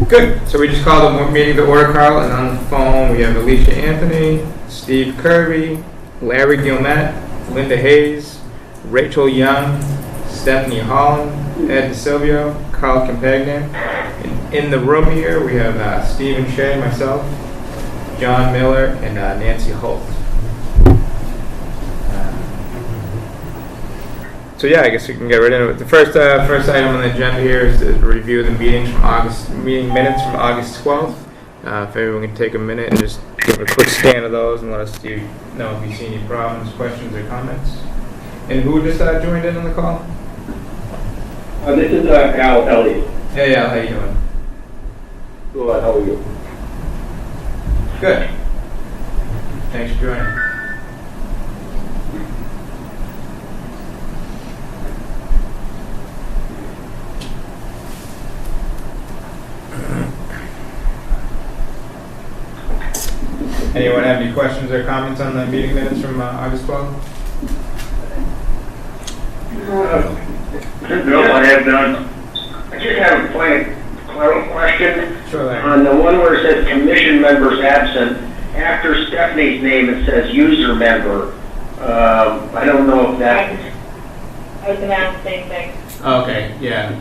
Good. So we just called the meeting to order, Carl, and on the phone we have Alicia Anthony, Steve Kirby, Larry Gilmet, Linda Hayes, Rachel Young, Stephanie Holland, Ed DeSilvio, Carl Campagna. In the room here we have Stephen Shea, myself, John Miller, and Nancy Holt. So yeah, I guess we can get right into it. The first item on the agenda here is to review the meeting minutes from August 12th. If everyone can take a minute and just give a quick scan of those and let us know if you see any problems, questions, or comments. And who just joined in on the call? This is Al Elliott. Hey Al, how you doing? Good, how are you? Good. Thanks for joining. Anyone have any questions or comments on the meeting minutes from August 12th? No, I have none. I just have a plain question. Sure, Larry. On the one where it says commission members absent, after Stephanie's name it says user member. I don't know if that... I was going to ask the same thing. Okay, yeah.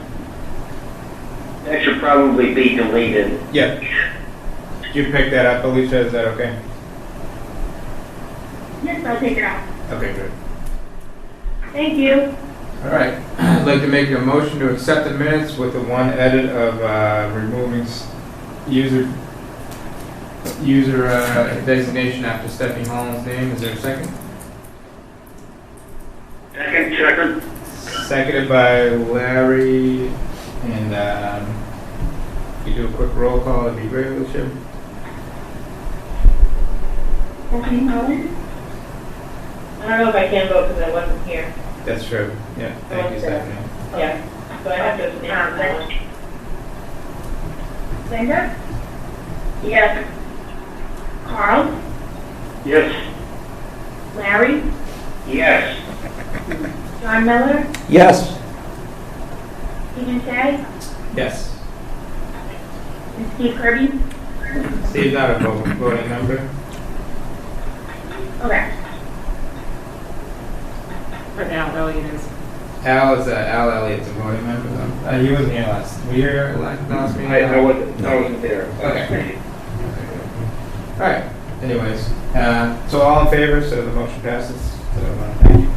That should probably be deleted. Yep. Did you pick that up, Alicia? Is that okay? Yes, I'll take it out. Okay, good. Thank you. All right. I'd like to make a motion to accept the minutes with the one edit of removing user designation after Stephanie Holland's name. Is there a second? Second. Seconded by Larry. And if you do a quick roll call, that'd be great, Alicia. Stephanie Holland? I don't know if I can vote because I wasn't here. That's true. Yeah. Thank you, Stephanie. Yeah. So I have to abstain. Linda? Yes. Carl? Yes. Larry? Yes. John Miller? Yes. Stephen Shea? Yes. And Steve Kirby? Steve's not a voting member. Okay. But Al Elliott is. Al Elliott's a voting member though. He wasn't here last. Were you here last meeting? I wasn't there. Okay. All right. Anyways, so all in favor, so the motion passes. So thank you.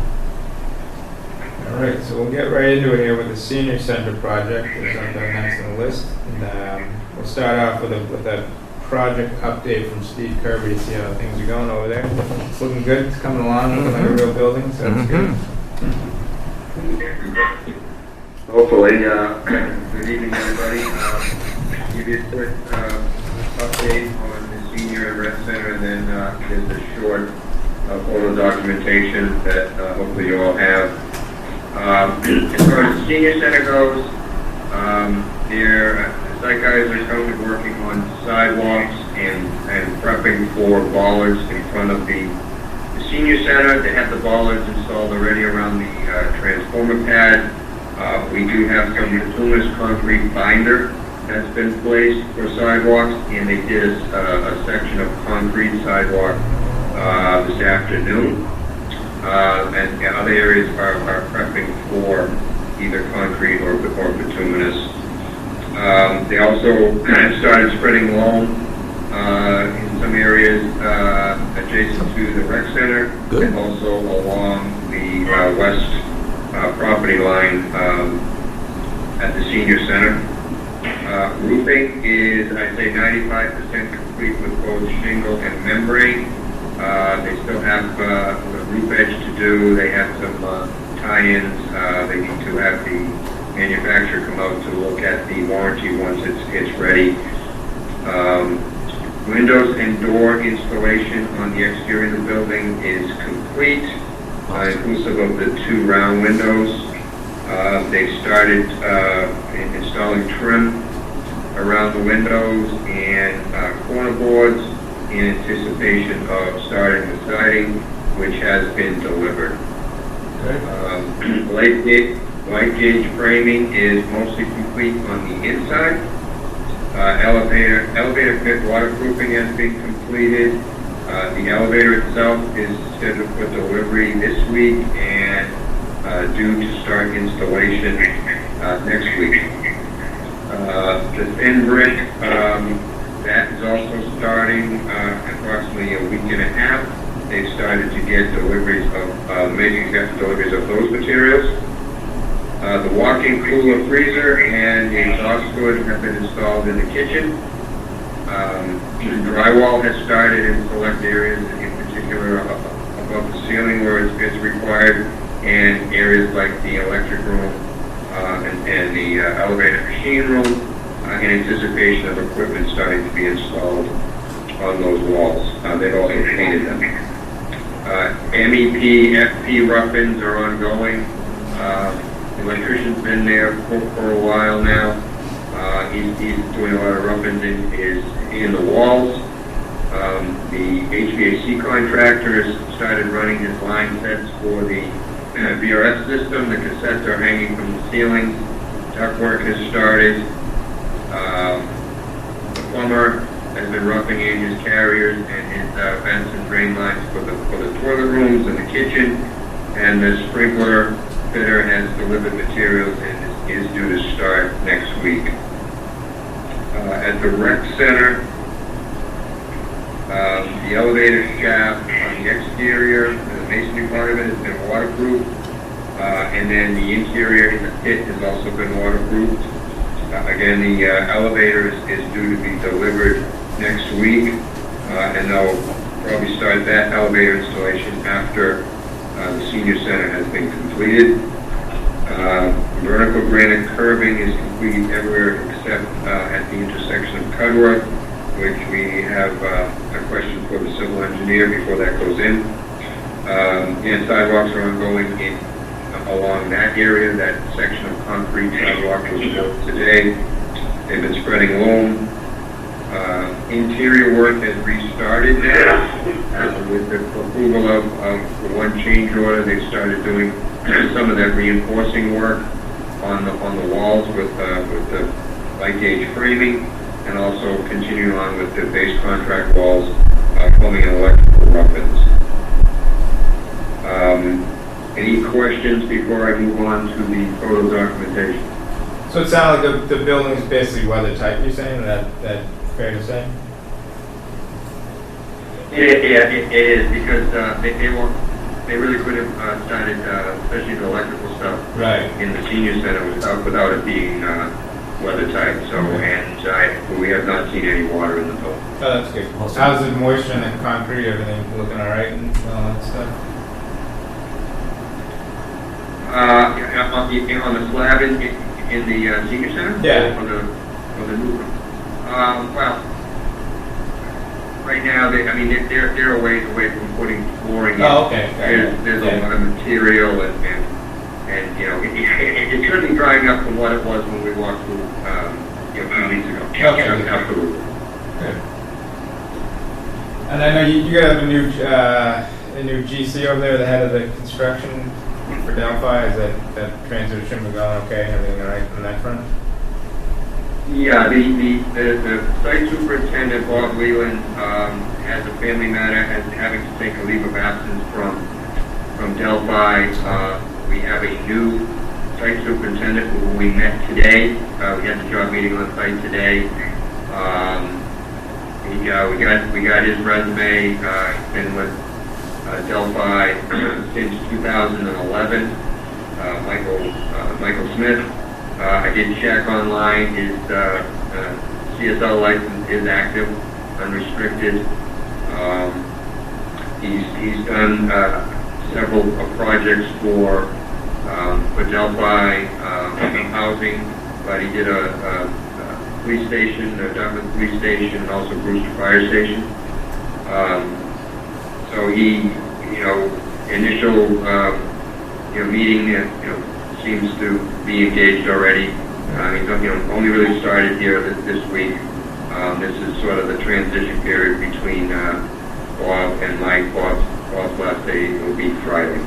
All right, so we'll get right into it here with the senior center project. It's up there next on the list, and we'll start off with a project update from Steve Kirby to see how things are going over there. It's looking good. It's coming along, looking like a real building, so it's good. Hopefully, good evening everybody. Give you a quick update on the senior rec center, and then there's a short photo documentation that hopefully you all have. As far as the senior center goes, the site guys are currently working on sidewalks and prepping for bollards in front of the senior center. They have the bollards installed already around the transformer pad. We do have some bituminous concrete binder that's been placed for sidewalks, and they did a section of concrete sidewalk this afternoon. And other areas are prepping for either concrete or bituminous. They also started spreading loam in some areas adjacent to the rec center. Good. And also along the west property line at the senior center. Roofing is, I'd say, 95% complete with both shingle and membrane. They still have the roof edge to do. They have some tie-ins. They need to have the manufacturer come out to look at the warranty once it's ready. Windows and door installation on the exterior of the building is complete, inclusive of the 2 round windows. They've started installing trim around the windows and corner boards in anticipation of starting the siding, which has been delivered. Light gauge framing is mostly complete on the inside. Elevator pit waterproofing has been completed. The elevator itself is scheduled for delivery this week and due to start installation next week. The thin brick, that is also starting approximately a week and a half. They've started to get deliveries of, making deliveries of those materials. The walk-in cooler freezer and the exhaust hood have been installed in the kitchen. The drywall has started in select areas, in particular above the ceiling where it's required, and areas like the electric room and the elevator machine room, in anticipation of equipment starting to be installed on those walls. They've also painted them. MEP, FP rough-ins are ongoing. The electrician's been there for a while now. He's doing a lot of rough-ins in the walls. The HVAC contractor has started running his line sets for the VRF system. The cassettes are hanging from the ceiling. Ductwork has started. The plumber has been roughing in his carriers and his vents and drain lines for the toilet rooms and the kitchen. And the sprinkler fitter has delivered materials and is due to start next week. At the rec center, the elevator shaft on the exterior, the masonry part of it has been waterproof, and then the interior in the pit has also been waterproofed. Again, the elevator is due to be delivered next week, and they'll probably start that elevator installation after the senior center has been completed. Vertical granite curbing is complete everywhere except at the intersection of Cudworth, which we have a question for the civil engineer before that goes in. And sidewalks are ongoing along that area. That section of concrete sidewalk was built today. They've been spreading loam. Interior work has restarted now. With the approval of the one change order, they've started doing some of that reinforcing work on the walls with the light gauge framing, and also continuing on with the base contract walls, plumbing and electrical rough-ins. Any questions before I move on to the photo documentation? So it sounds like the building is basically weather tight, you're saying? That fair to say? It is, because they really could have started, especially the electrical stuff, Right. in the senior center without it being weather tight. So, and we have not seen any water in the building. Oh, that's good. How's the moisture in the concrete? Everything looking all right and all that stuff? On the slab in the senior center? Yeah. On the new room. Well, right now, they're a ways away from putting flooring in. Oh, okay. There's a lot of material and you know, it's certainly drying up from what it was when we walked through, a few weeks ago. Okay. Absolutely. Good. And I know you got a new GC over there, the head of the construction for Delphi. Is that transition been going okay and everything all right on that front? Yeah, the site superintendent, Bob Leland, has a family matter, having to take a leave of absence from Delphi. We have a new site superintendent who we met today. We had the job meeting on site today. We got his resume. He's been with Delphi since 2011. Michael Smith. I did check online. His CSL license is active, unrestricted. He's done several projects for Delphi housing, but he did a police station, a Dartmouth police station, and also Brewster Fire Station. So he, initial, meeting, seems to be engaged already. He's only really started here this week. This is sort of the transition period between Bob and Mike. Bob's last day will be Friday.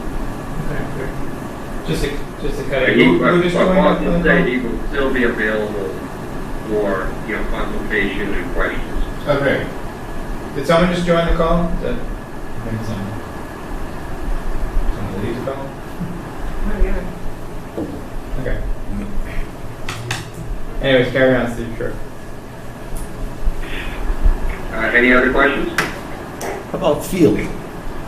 Just to cut it. Bob did say he will still be available for, consultation and questions. Okay. Did someone just join the call? Is that, I think someone leaves the call? Oh, yeah. Okay. Anyways, carry on, Steve, sure. Any other questions? How about field?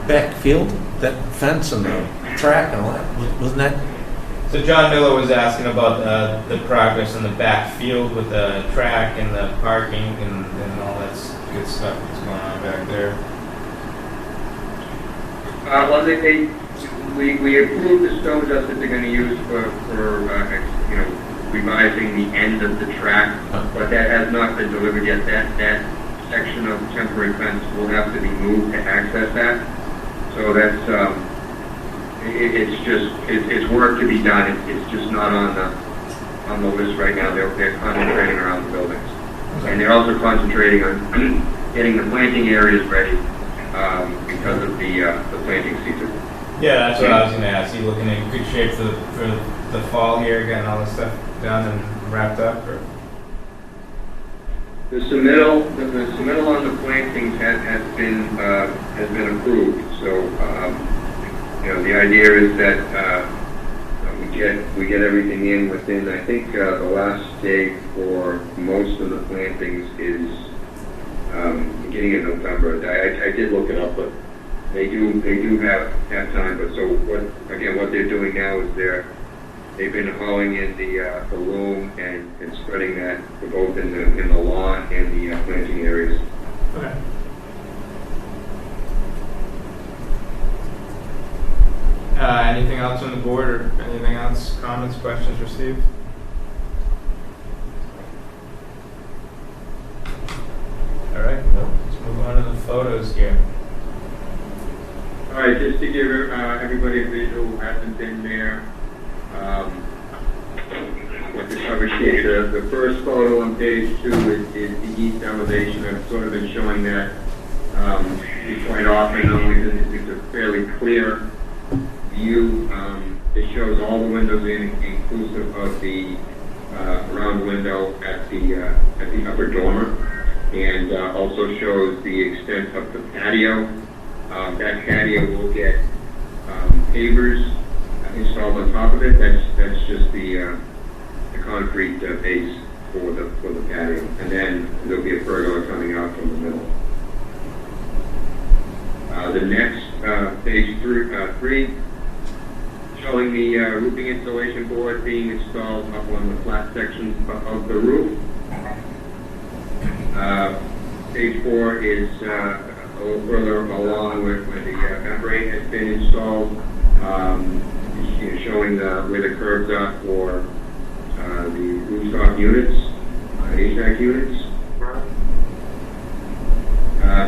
Backfield, that fence and the track and all that, wasn't that? So John Miller was asking about the progress in the back field with the track and the parking and all that good stuff that's going on back there. Well, we approved the stone dust that they're going to use for revising the end of the track, but that has not been delivered yet. That section of temporary fence will have to be moved to access that. So that's it's work to be done. It's just not on the list right now. They're concentrating around the buildings, and they're also concentrating on getting the planting areas ready because of the planting season. Yeah, that's what I was going to ask. You looking in good shape for the fall here, getting all this stuff done and wrapped up? Or? The submittal on the plantings has been approved. So the idea is that we get everything in within. I think the last day for most of the plantings is beginning of November. I did look it up, but they do have time. But so what they're doing now is they've been hauling in the loam and spreading that for both in the lawn and the planting areas. Okay. Anything else on the board or anything else? Comments, questions received? All right, let's move on to the photos here. All right, just to give everybody a visual who hasn't been there, what the cover sheet, the first photo on page 2 is the east elevation. I've sort of been showing that quite often, only because it's a fairly clear view. It shows all the windows inclusive of the round window at the upper dormer, and also shows the extent of the patio. That patio will get pavers installed on top of it. That's just the concrete base for the patio, and then there'll be a pergola coming out from the middle. The next page 3, showing the roofing installation board being installed up on the flat section of the roof. Page 4 is a little further along where the membrane has been installed, showing where the curves are for the rooftop units, HVAC units.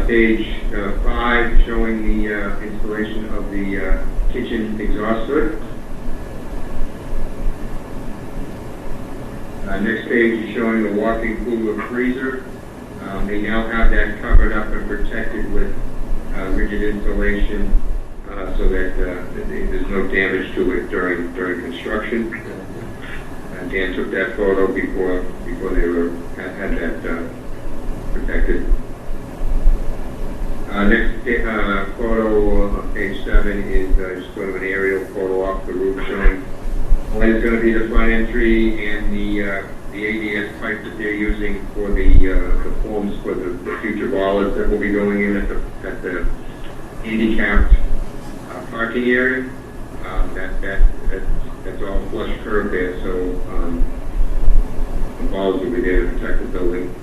Page 5, showing the installation of the kitchen exhaust hood. Next page is showing the walk-in cooler freezer. They now have that covered up and protected with rigid insulation so that there's no damage to it during construction. Dan took that photo before they had that protected. Next photo on page 7 is just sort of an aerial photo off the roof showing what is going to be the front entry and the ADS pipe that they're using for the forms for the future bollards that will be going in at the handicapped parking area. That's all flush curb there, so the bollards will be there to protect the building.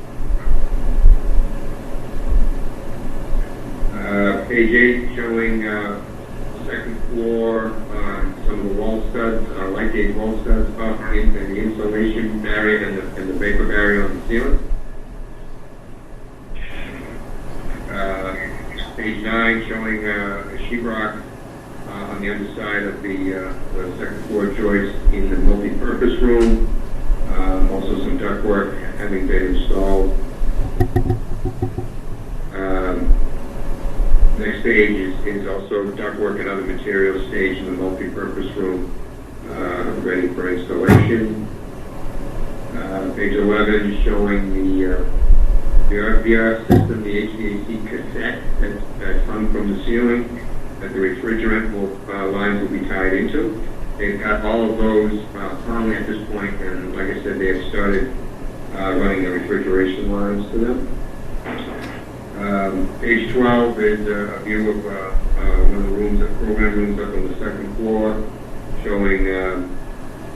Page 8 showing second floor, some of the wall studs, light gauge wall studs up in the insulation area and the vapor barrier on the ceiling. Page 9 showing a sheetrock on the underside of the second floor joist in the multi-purpose room. Also some ductwork having been installed. Next page is also ductwork and other materials staged in the multi-purpose room, ready for installation. Page 11 showing the VR system, the HVAC cassette that's hung from the ceiling that the refrigerant lines will be tied into. They've got all of those hung at this point, and like I said, they have started running the refrigeration lines to them. Page 12 is a view of one of the rooms, the program rooms up on the second floor, showing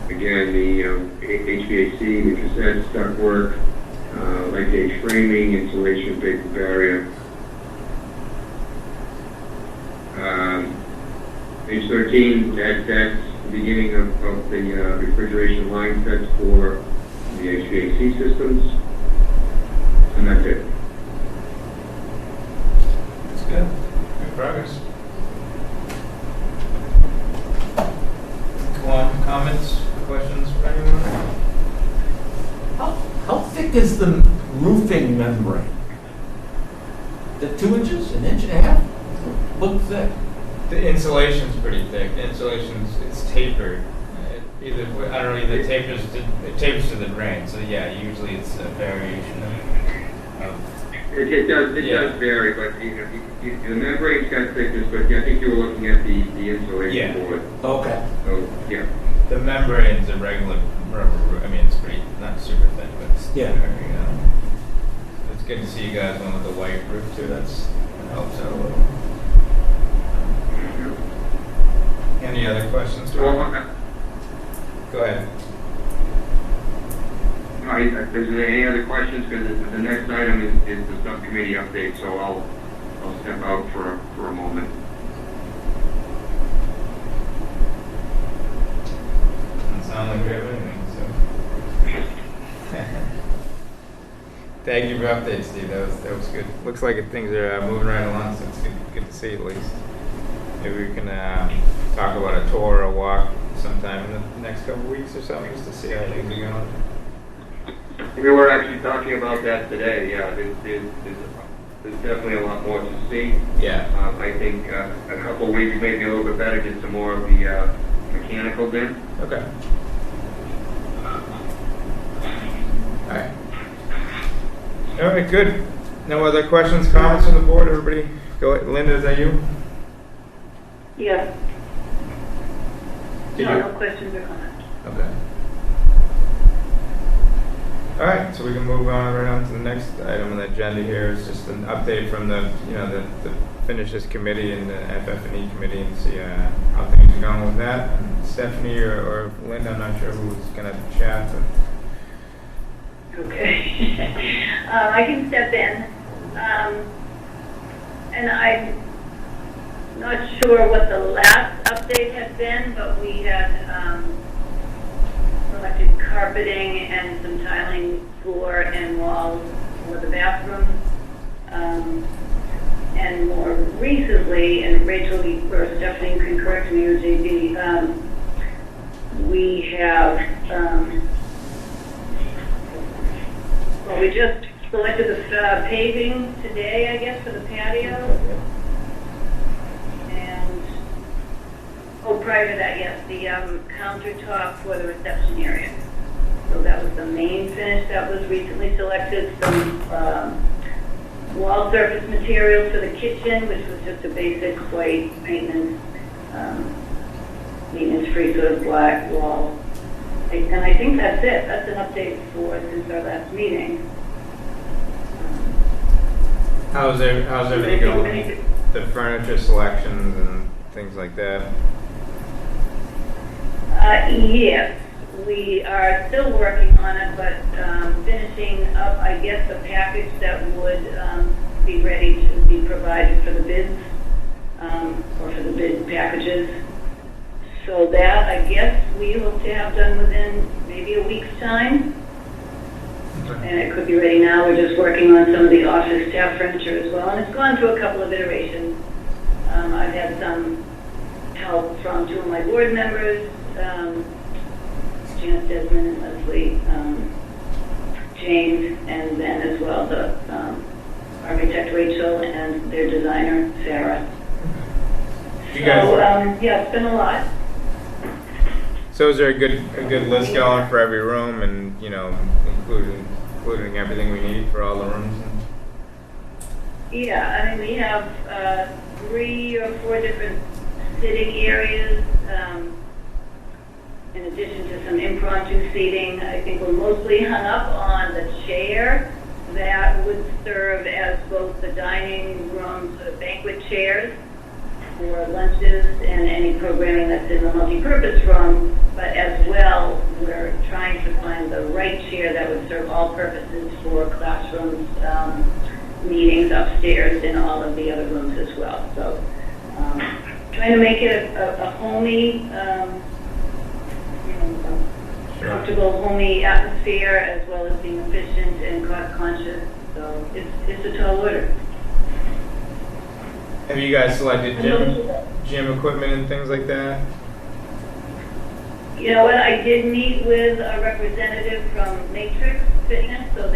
again the HVAC, the cassette, ductwork, light gauge framing, insulation, vapor barrier. Page 13, that's the beginning of the refrigeration line sets for the HVAC systems, and that's it. That's good. Good progress. Go on, comments, questions for anyone? How thick is the roofing membrane? The 2 inches, an inch and a half? Look thick. The insulation's pretty thick. The insulation's, it's tapered. Either it tapers to the drain. So yeah, usually it's a variation of It does vary, but the membrane's got thickness, but I think you were looking at the insulation board. Okay. So, yeah. the membrane's a regular rubber. I mean, it's pretty not super thin, but it's it's good to see you guys went with the white roof too. That helps out a little. Any other questions? Well, Go ahead. if there's any other questions, because the next item is the subcommittee update, so I'll step out for a moment. Doesn't sound like we have anything, so. Thank you for updates, Steve. That was good. Looks like things are moving right along, so it's good to see at least. Maybe we can talk about a tour or a walk sometime in the next couple of weeks or something, just to see how things are going. We were actually talking about that today. Yeah, there's definitely a lot more to see. Yeah. I think a couple of weeks may be a little bit better, get some more of the mechanicals in. Okay. All right, good. No other questions, comments on the board? Everybody, go ahead. Linda, is that you? Yeah. Did No, you? no questions or comments. Okay. All right, so we can move on right on to the next item on the agenda here. It's just an update from the Finishes Committee and the FF&E Committee, and see how things are going with that. And Stephanie or Linda, I'm not sure who's going to chat. But Okay. I can step in. And I'm not sure what the last update had been, but we had selected carpeting and some tiling floor and walls for the bathroom. And more recently, and Rachel or Stephanie can correct me or JB, we have, well, we just selected the paving today, I guess, for the patio. And, prior to that, yes, the countertop for the reception area. So that was the main finish that was recently selected. Some wall surface materials for the kitchen, which was just a basic white maintenance, maintenance-free sort of black wall. And I think that's it. That's an update since our last meeting. how's everything going? The furniture selections and things like that. Yes, we are still working on it, but finishing up, I guess, the package that would be ready to be provided for the bids, or for the bid packages. So that, I guess, we hope to have done within maybe a week's time. And it could be ready now. We're just working on some of the office staff furniture as well. And it's gone through a couple of iterations. I've had some help from two of my board members, Janice Desmond and Leslie James, and then as well the architect Rachel and their designer Sarah. You guys, Yeah, it's been a lot. So is there a good list going for every room, and including everything we need for all the rooms? Yeah, I mean, we have 3 or 4 different sitting areas, in addition to some impromptu seating. I think we're mostly hung up on the chair that would serve as both the dining room sort of banquet chairs for lunches and any programming that's in the multi-purpose room, but as well, we're trying to find the right chair that would serve all purposes for classrooms, meetings upstairs in all of the other rooms as well. So trying to make it a homey, comfortable, homey atmosphere, as well as being efficient and cost conscious. So it's a tall order. Have you guys selected gym equipment and things like that? You know what? I did meet with a representative from Matrix Fitness, so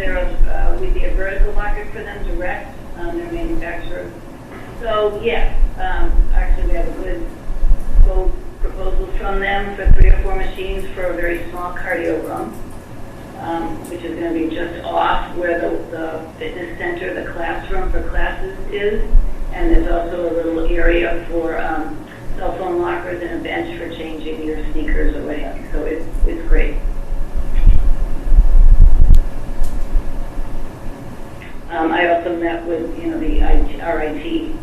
we'd be a vertical market for them direct. They're manufacturers. So yeah, actually we have a good proposal from them for 3 or 4 machines for a very small cardio room, which is going to be just off where the fitness center, the classroom for classes is. And there's also a little area for cell phone lockers and a bench for changing your sneakers or whatever. So it's great. I also met with our IT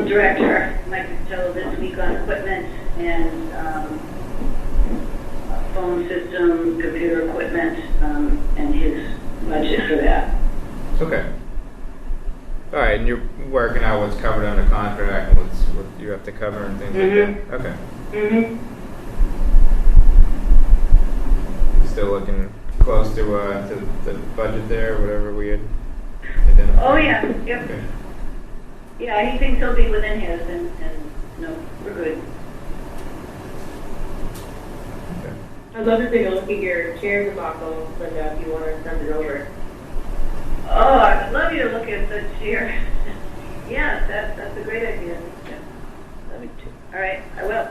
director, Mike Costello, this week on equipment and phone system, computer equipment, and his budget for that. Okay. All right, and you're working out what's covered under contract and what you have to cover and things like that? Okay. Mm-hmm. Still looking close to the budget there, whatever we had identified? Oh, yeah. Yep. Okay. Yeah, he thinks he'll be within his, and no, we're good. Okay. I'd love to take a look at your chair debacle, Linda, if you want to send it over. Oh, I would love you to look at the chair. Yeah, that's a great idea. Yeah. Love you too. All right, I will.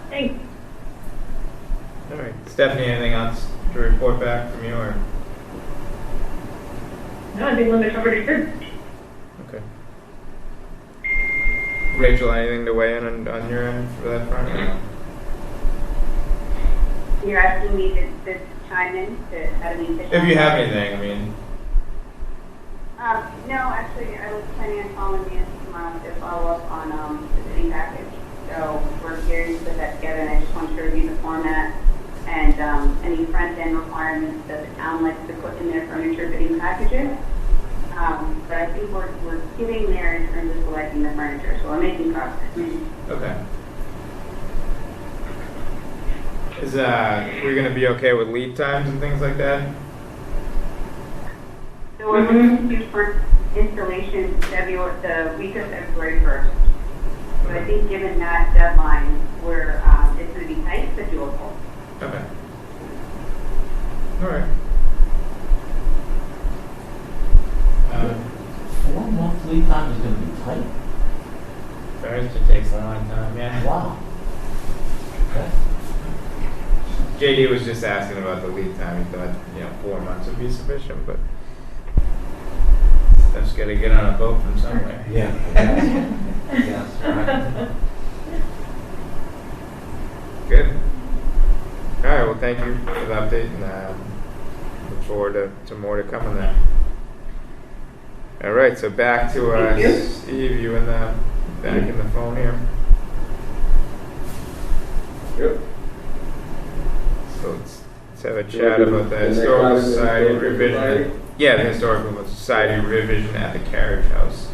Thanks. All right. Stephanie, anything else to report back from you? Or? No, I think Linda covered it good. Okay. Rachel, anything to weigh in on your end for that front? You're asking me to chime in to have any additional... If you have anything, I mean... no, actually, I was planning on calling you tomorrow to follow up on the bidding package. So we're here to put that together, and I just want to review the format and any front-end requirements that the town likes to put in their furniture bidding packages. But I think we're getting there in terms of selecting the furniture, so we're making progress. Okay. Is we're gonna be okay with lead times and things like that? So we're looking to do for installation the week of February 1st. So I think given that deadline, it's going to be tight but doable. Okay. All right. 4-month lead time is going to be tight. Furniture takes a long time, yeah. Wow. Okay. JD was just asking about the lead time. He thought, 4 months would be sufficient, but Steph's got to get on a boat from somewhere. Yeah. Yes. Right. Good. All right. Well, thank you for the update, and look forward to more to come on that. All right. So back to Steve. You back in the phone here. Yep. So let's have a chat about the Historical Society revision. Yeah, the Historical Society revision at the Carriage House.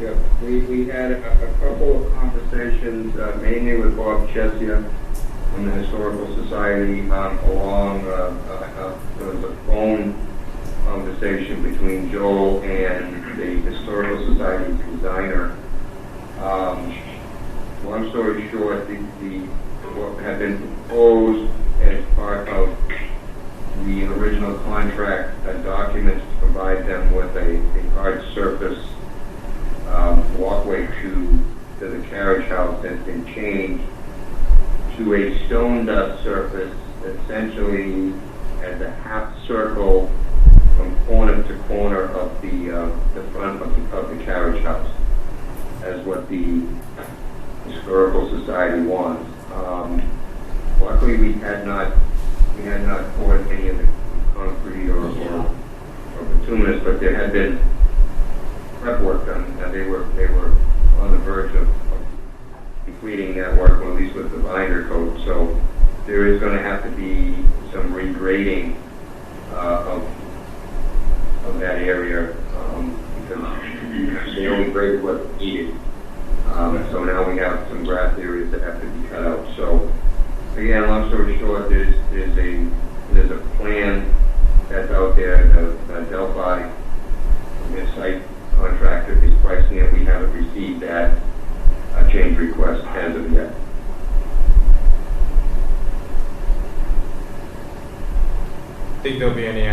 Yeah, we had a couple of conversations, mainly with Bob Chesia from the Historical Society, along there was a phone conversation between Joel and the Historical Society designer. Long story short, what had been proposed as part of the original contract documents to provide them with a hard surface walkway to the carriage carriage house has been changed to a stone dust surface, essentially as a half circle from corner to corner of the front of the carriage house, as what the Historical Society wants. Luckily, we had not poured any of the concrete or bituminous, but there had been prep work done, and they were on the verge of completing that work, or at least with the binder coat. So there is going to have to be some regrading of that area because they only graded what's needed. So now we have some grass areas that have to be cut out. So again, long story short, there's a plan that's out there. The Delphi, the site contractor, is pricing it. We haven't received that change request as of yet. Think there'll be any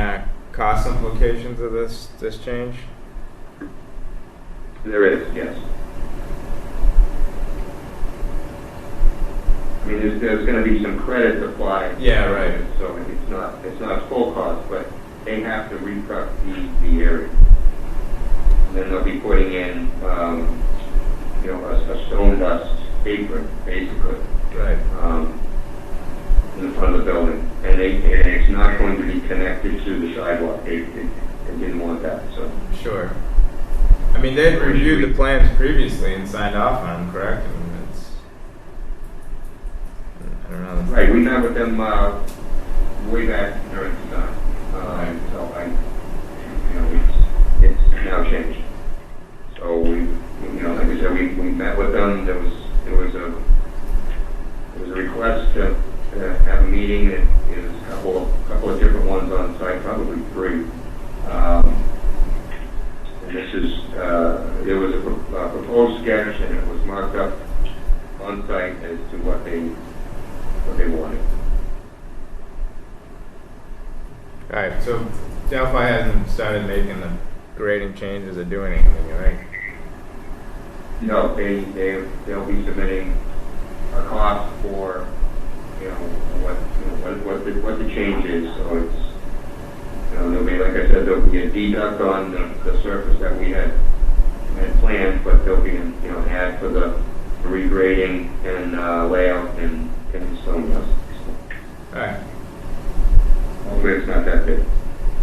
cost implications of this change? There is, yes. I mean, there's going to be some credits applied. Yeah, right. So it's not full cost, but they have to re-prep the area. And then they'll be putting in, a stone dust apron, basically. Right. In the front of the building. And it's not going to be connected to the sidewalk. They didn't want that, so. Sure. I mean, they had reviewed the plans previously and signed off on them, correct? I mean, I don't know. Right, we met with them way back during the time. So it's now changed. So like I said, we met with them. There was a request to have a meeting. There's a couple of different ones on site, probably 3. And this is there was a proposed sketch, and it was marked up on site as to what they wanted. All right, so Delphi hasn't started making the grading changes or doing anything, right? No, they'll be submitting a cost for what the change is. So it's there'll be, like I said, there'll be a deduct on the surface that we had planned, but there'll be an add for the regrading and layout and stone dust. All right. Hopefully it's not that big.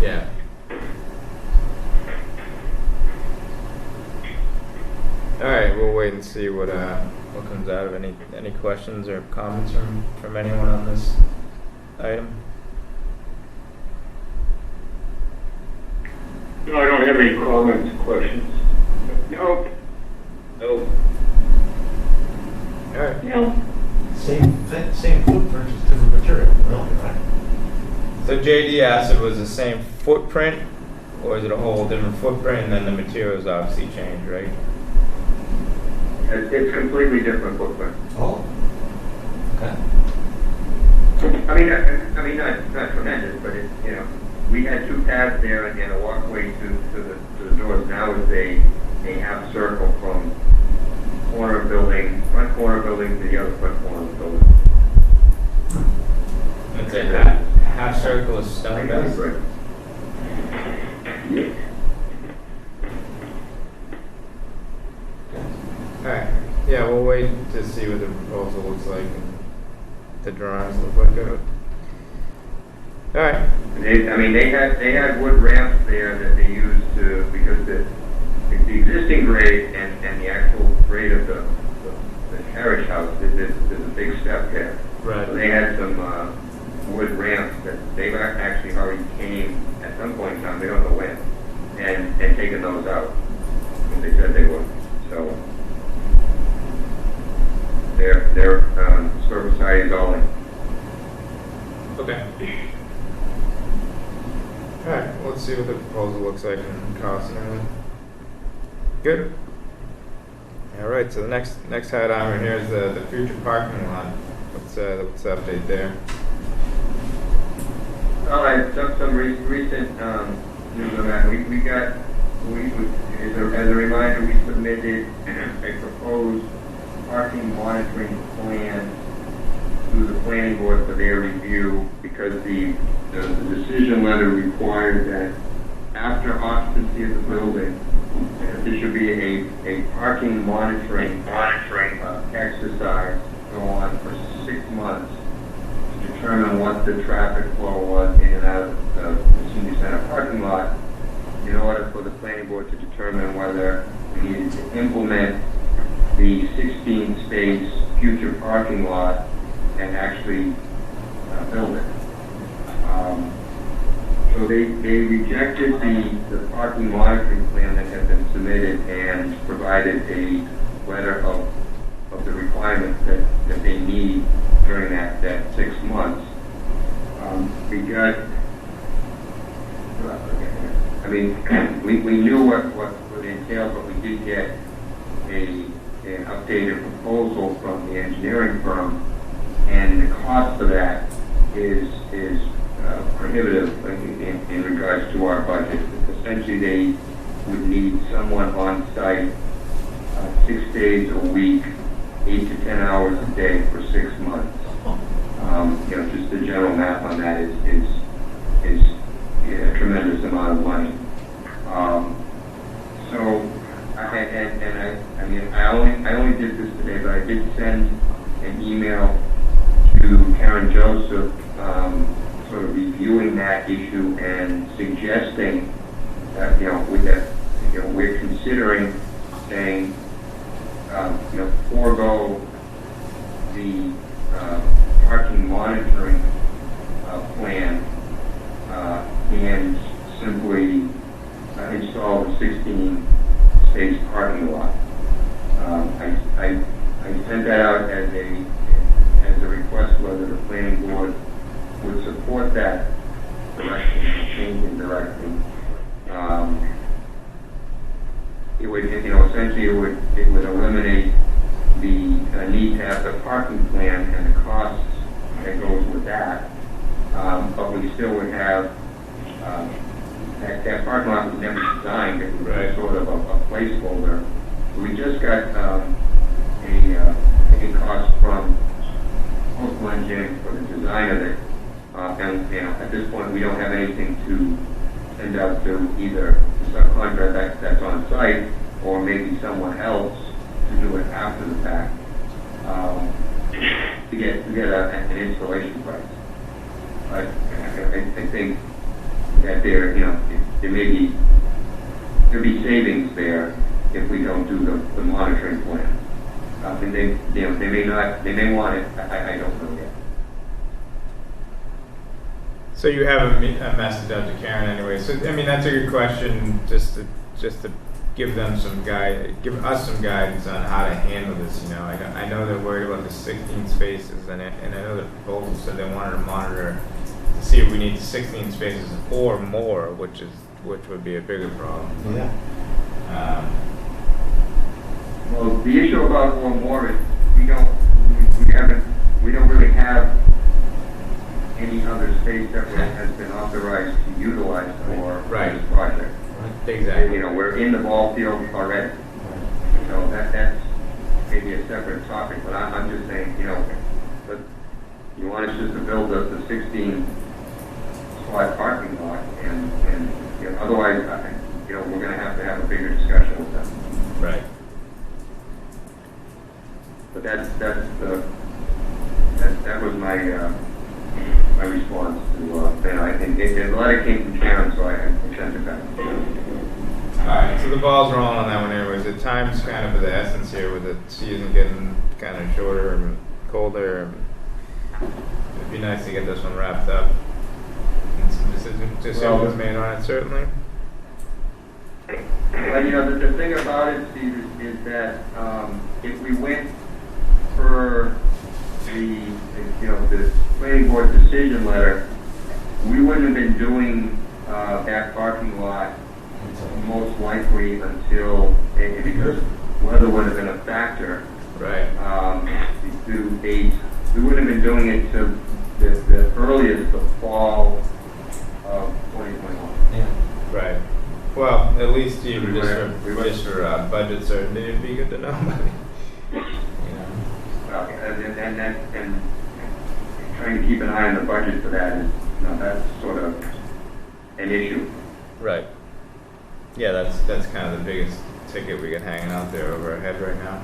Yeah. All right, we'll wait and see what comes out of any questions or comments from anyone on this item. No, I don't have any comments, questions. Nope. All right. No, Same footprint, just different material, really, right? So JD asked if it was the same footprint, or is it a whole different footprint, and then the materials obviously change, right? It's completely different footprint. Oh. Okay. I mean, not tremendous, but we had 2 paths there and a walkway to the doors. Now it's a half circle from front corner building to the other front corner of the building. It's a half circle of stone dust. Yeah. Alright, yeah, we'll wait to see what the proposal looks like and the drawings look like. Alright. They had wood ramps there that they used because the existing grade and the actual grade of the carriage house, there's a big step there. Right. So they had some wood ramps that they actually already came at some point in time, they don't know when, and taken those out. And they said they would. So their service side is all in. Okay. Alright, well, let's see what the proposal looks like and costs and everything. Good. Alright, so the next head on here is the future parking lot. What's the update there? All right, some recent news on that. As a reminder, we submitted a proposed parking monitoring plan to the planning board for their review, because the decision letter required that after occupancy of the building, there should be a parking monitoring exercise go on for 6 months to determine what the traffic flow was in and out of the senior center parking lot, in order for the planning board to determine whether we needed to implement the 16-space future parking lot and actually build it. So they rejected the parking monitoring plan that had been submitted and provided a letter of the requirements that they need during that 6 months. We got, I mean, we knew what it entailed, but we did get an updated proposal from the engineering firm, and the cost for that is prohibitive in regards to our budget. Essentially, they would need someone on site 6 days a week, 8 to 10 hours a day for 6 months. Just the general math on that is a tremendous amount of money. I only did this today, but I did send an email to Karen Joseph, sort of reviewing that issue and suggesting that, we're considering saying, forego the parking monitoring plan and simply install the 16-space parking lot. I sent that out as a request whether the planning board would support that direction, change in direction. It would, essentially it would eliminate the need to have the parking plan and the costs that goes with that. But we still would have that parking lot was never designed. It was sort of a placeholder. We just got a cost from postal engineering for the design of it. And at this point, we don't have anything to send out to either the subcontractor that's on site or maybe someone else to do it after the fact to get an installation price. But I think that there'll be savings there if we don't do the monitoring plan. And they may want it. I don't know yet. So you have a message out to Karen anyway. So I mean, that's a good question. Just to give us some guidance on how to handle this. I know they're worried about the 16 spaces, and I know the proposal said they wanted to monitor to see if we need 16 spaces or more, which would be a bigger problem. Yeah. Well, the issue about or more is we don't really have any other space that has been authorized to utilize for this project. Exactly. We're in the ball field already. So that's maybe a separate topic, but I'm just saying, but you want us just to build the 16 slot parking lot, and otherwise, we're going to have a bigger discussion with them. Right. But that was my response to I think the letter came from Karen, so I sent it back. Alright, so the ball's rolling on that one anyways. The time's kind of the essence here with the season getting kind of shorter and colder. It'd be nice to get this one wrapped up. And some decisions made on it, certainly. Well, the thing about it, Steve, is that if we went for the planning board decision letter, we wouldn't have been doing that parking lot most likely until, because weather would have been a factor. Right. We wouldn't have been doing it to the earliest, the fall of 2021. Yeah. Right. Well, at least just for budget certainty, it'd be good to know. trying to keep an eye on the budget for that is, that's sort of an issue. Right. Yeah, that's kind of the biggest ticket we got hanging out there over our head right now.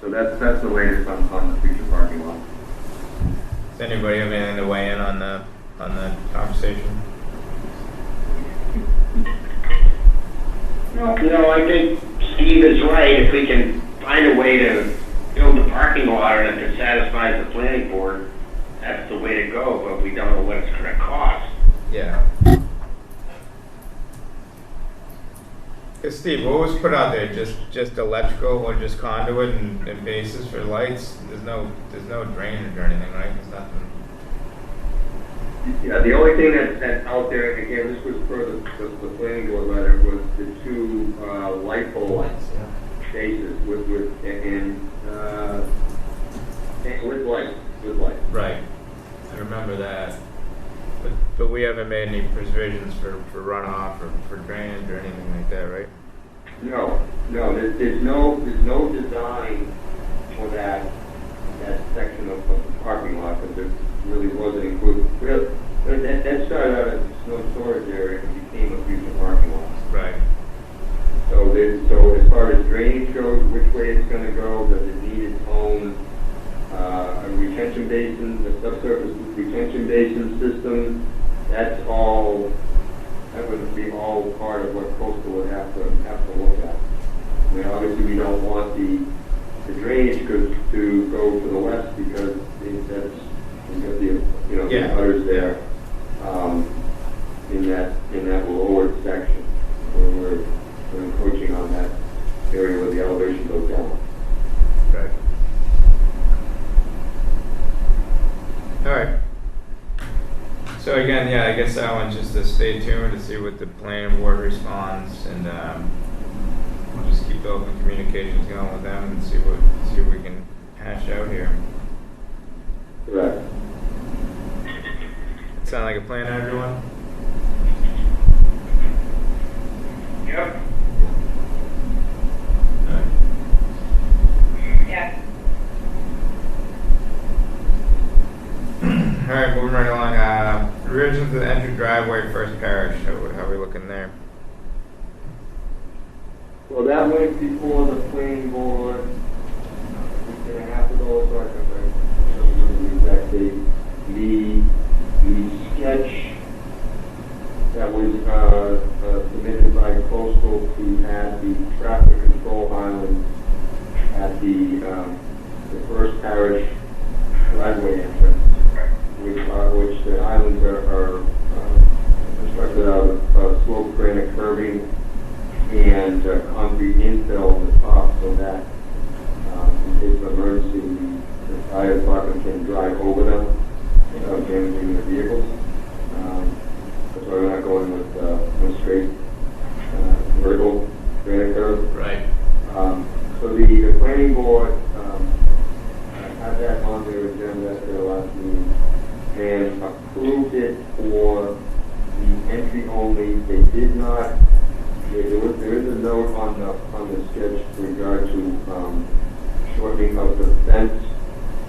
So that's the latest on the future parking lot. Does anybody have anything to weigh in on the conversation? No, I think Steve is right. If we can find a way to build the parking lot and if it satisfies the planning board, that's the way to go, but we don't know what it's going to cost. Yeah. Hey, Steve, what was put out there? Just electrical or just conduit and bases for lights? There's no drainage or anything, right? There's nothing. Yeah, the only thing that's out there, and again, this was per the planning board letter, was the two light pole Lights, yeah. bases with lights. Right. I remember that. But we haven't made any provisions for runoff or for drainage or anything like that, right? No, there's no design for that section of the parking lot, because it really wasn't included. That started out as a snow storage area and became a future parking lot. Right. So as far as drainage goes, which way it's going to go, does it need its own a retention basin, a subsurface retention basin system? That would be all part of what coastal would have to look at. I mean, obviously we don't want the drainage to go to the west because we've got the gutters there in that lower section where we're encroaching on that area where the elevation goes down. Right. All right. So again, yeah, I guess that one's just to stay tuned to see what the planning board responds, and we'll just keep the open communications going with them and see what we can hash out here. Correct. Sound like a plan, everyone? Yep. All right. Yeah. All right, moving right along. Revisions to the entry driveway, first parish. How are we looking there? Well, that went before the planning board a week and a half ago, so I can remember the exact date. The sketch that was submitted by Coastal to add the traffic control island at the first parish driveway entrance, which the islands are constructed out of sloped granite curbing and concrete infill on the top, so that in case of emergency, the fire department can drive over them without damaging their vehicles. That's why we're not going with one straight vertical granite curve. Right. So the planning board had that on their agenda at their last meeting and approved it for the entry only. They did not. There is a note on the sketch in regard to shortening of the fence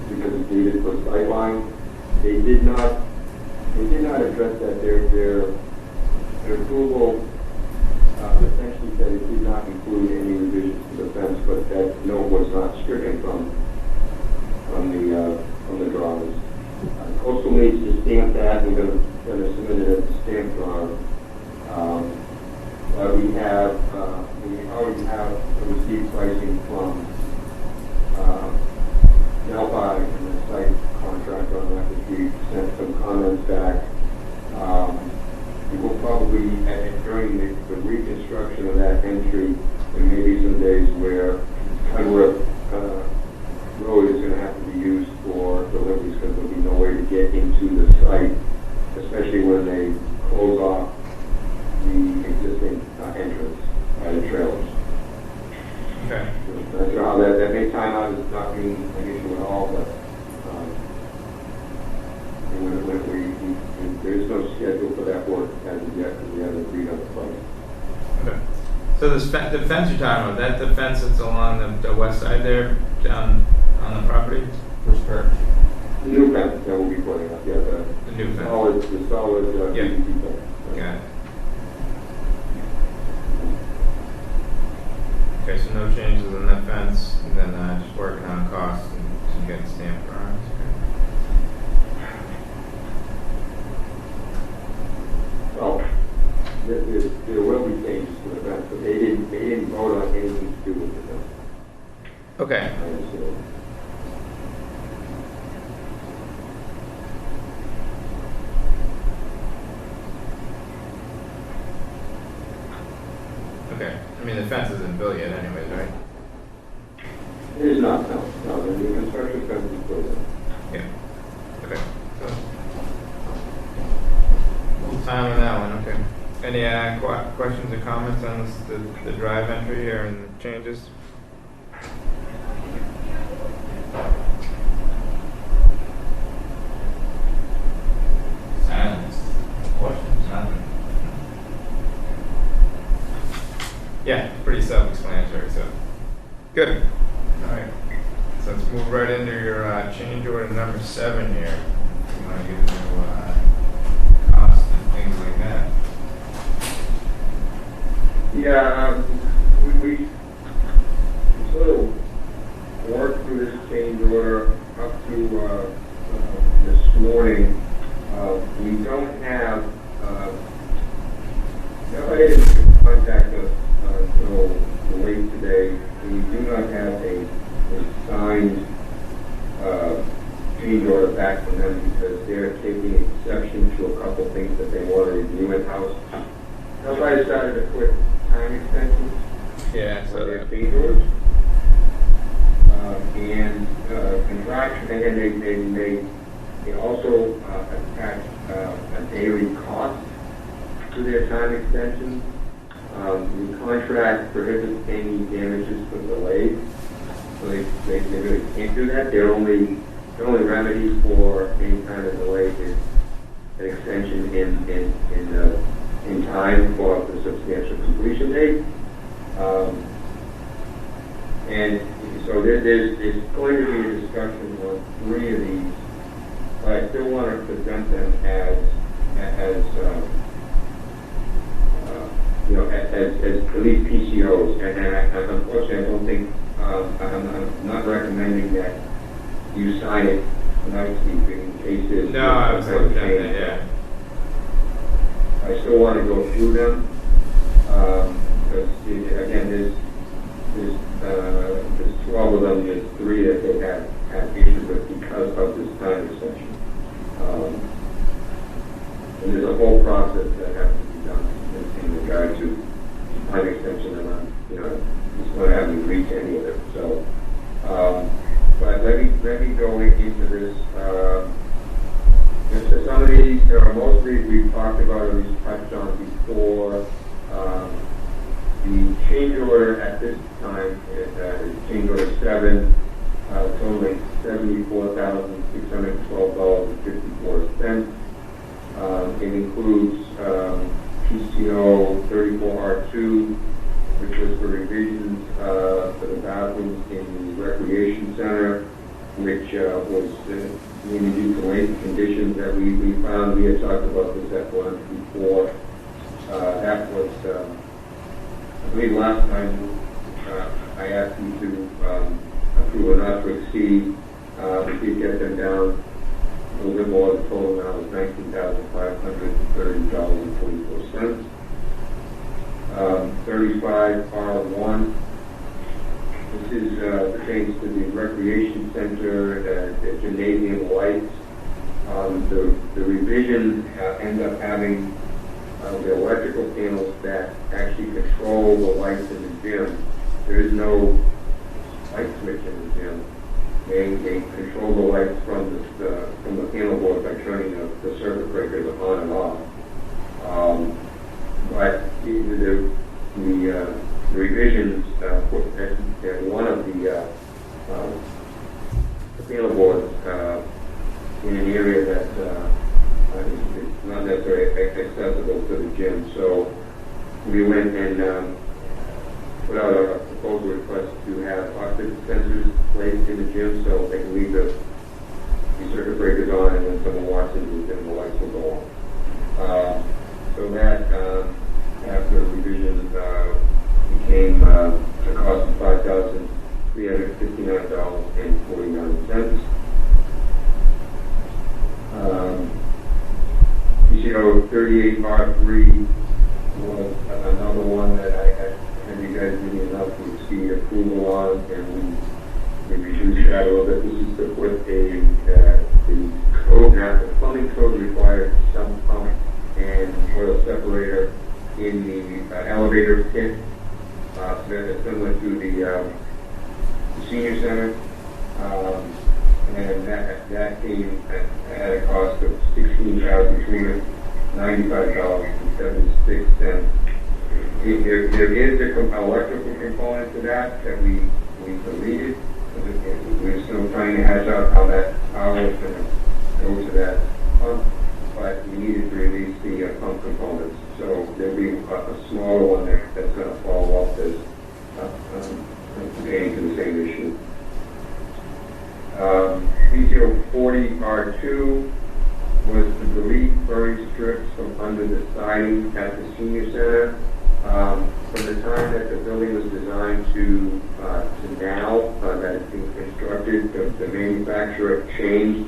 because it's needed for sightline. They did not address that. Their approval essentially said it did not include any revisions to the fence, but that note was not stricken from the drawings. Coastal needs to stamp that. We're going to submit it as a stamp drawing. We already have received pricing from Delphi and the site contractor on that, which we sent some comments back. We will probably, during the reconstruction of that entry, there may be some days where Cudworth Road is going to have to be used for deliveries because there'll be no way to get into the site, especially when they close off the existing entrance by the trailers. Okay. That's how that may time out as not being an issue at all, but there is no schedule for that work as of yet because we haven't agreed on the price. Okay. So the fence you're talking about, that's the fence that's along the west side there, down on the property? Where's Carriage? The new fence that we'll be putting up, yeah, The new fence? the solid, Yeah. PVC fence. Got it. Okay, so no changes in that fence, and then just working on costs and getting stamped drawings. Well, there will be changes to the fence, but they didn't vote on anything to do with the fence. Okay. I understand. Okay. I mean, the fence isn't built yet anyways, right? It is not, no, the construction fence is built in. Yeah. Okay. So, little time on that one, okay. Any questions or comments on the drive entry here and the changes? Silence. Questions? Nothing. Yeah, pretty self-explanatory, so. Good. All right. So let's move right into your change order number 7 here. You want to get into cost and things like that. Yeah, we sort of worked through this change order up to this morning. We don't have, nobody didn't contact us until late today. We do not have a signed change order back from them because they're taking exception to a couple things that they want to review in-house. Nobody started a quick time extension Yeah, for so their that. change orders. And contraction, and they also attach a daily cost to their time extension. The contract prohibits any damages for delays, so they really can't do that. The only remedy for any kind of delay is an extension in time for the substantial completion date. And so there's going to be a discussion on 3 of these, but I still want to present them as at least PCOs. And unfortunately, I don't think I'm not recommending that you sign it tonight, Steve, in case there's No, I was some kind of looking at change. that, yeah. I still want to go through them, because again, there's 12 of them, there's 3 that they have issues with because of this time extension. And there's a whole process that has to be done in regard to time extension, and I'm, just want to have agreed to any of it. So, but let me go into this. Some of these, most of these we've talked about or we've touched on before. The change order at this time is change order 7, totaling $74,612.54. It includes PCO 34R2, which was for revisions for the bathrooms in the recreation center, which was mainly due to late conditions that we found. We had talked about this at once before. That was, I believe last time I asked you to approve or not to exceed. We did get them down a little bit more. The total now is $19,530.44. 35R1. This is pertains to the recreation center, the gymnasium lights. The revision ends up having the electrical panels that actually control the lights in the gym. There is no light switch in the gym. They control the lights from the panel board by turning the circuit breakers on and off. But the revisions put at one of the panel boards in an area that is not necessarily accessible to the gym. So we went and circuit breaker's on, and when someone walks in, then the lights will go on. So that, after revision, became a cost of $5,359.49. PCO 38R3 was another one that I had you guys giving enough to see approval on, and we reduced that a little bit. This is to put the code, now the plumbing code required sump pump and oil separator in the elevator pit, so that's similar to the senior center. And that came at a cost of $16,395.76. There is an electrical component to that we deleted. We're still trying to hash out how that power is going to go to that pump, but we needed to release the pump components. So there'll be a smaller one that's going to follow up this pertaining to the same issue. PCO 40R2 was to delete burning strips from under the siding at the senior center. From the time that the building was designed to now that it's being constructed, the manufacturer changed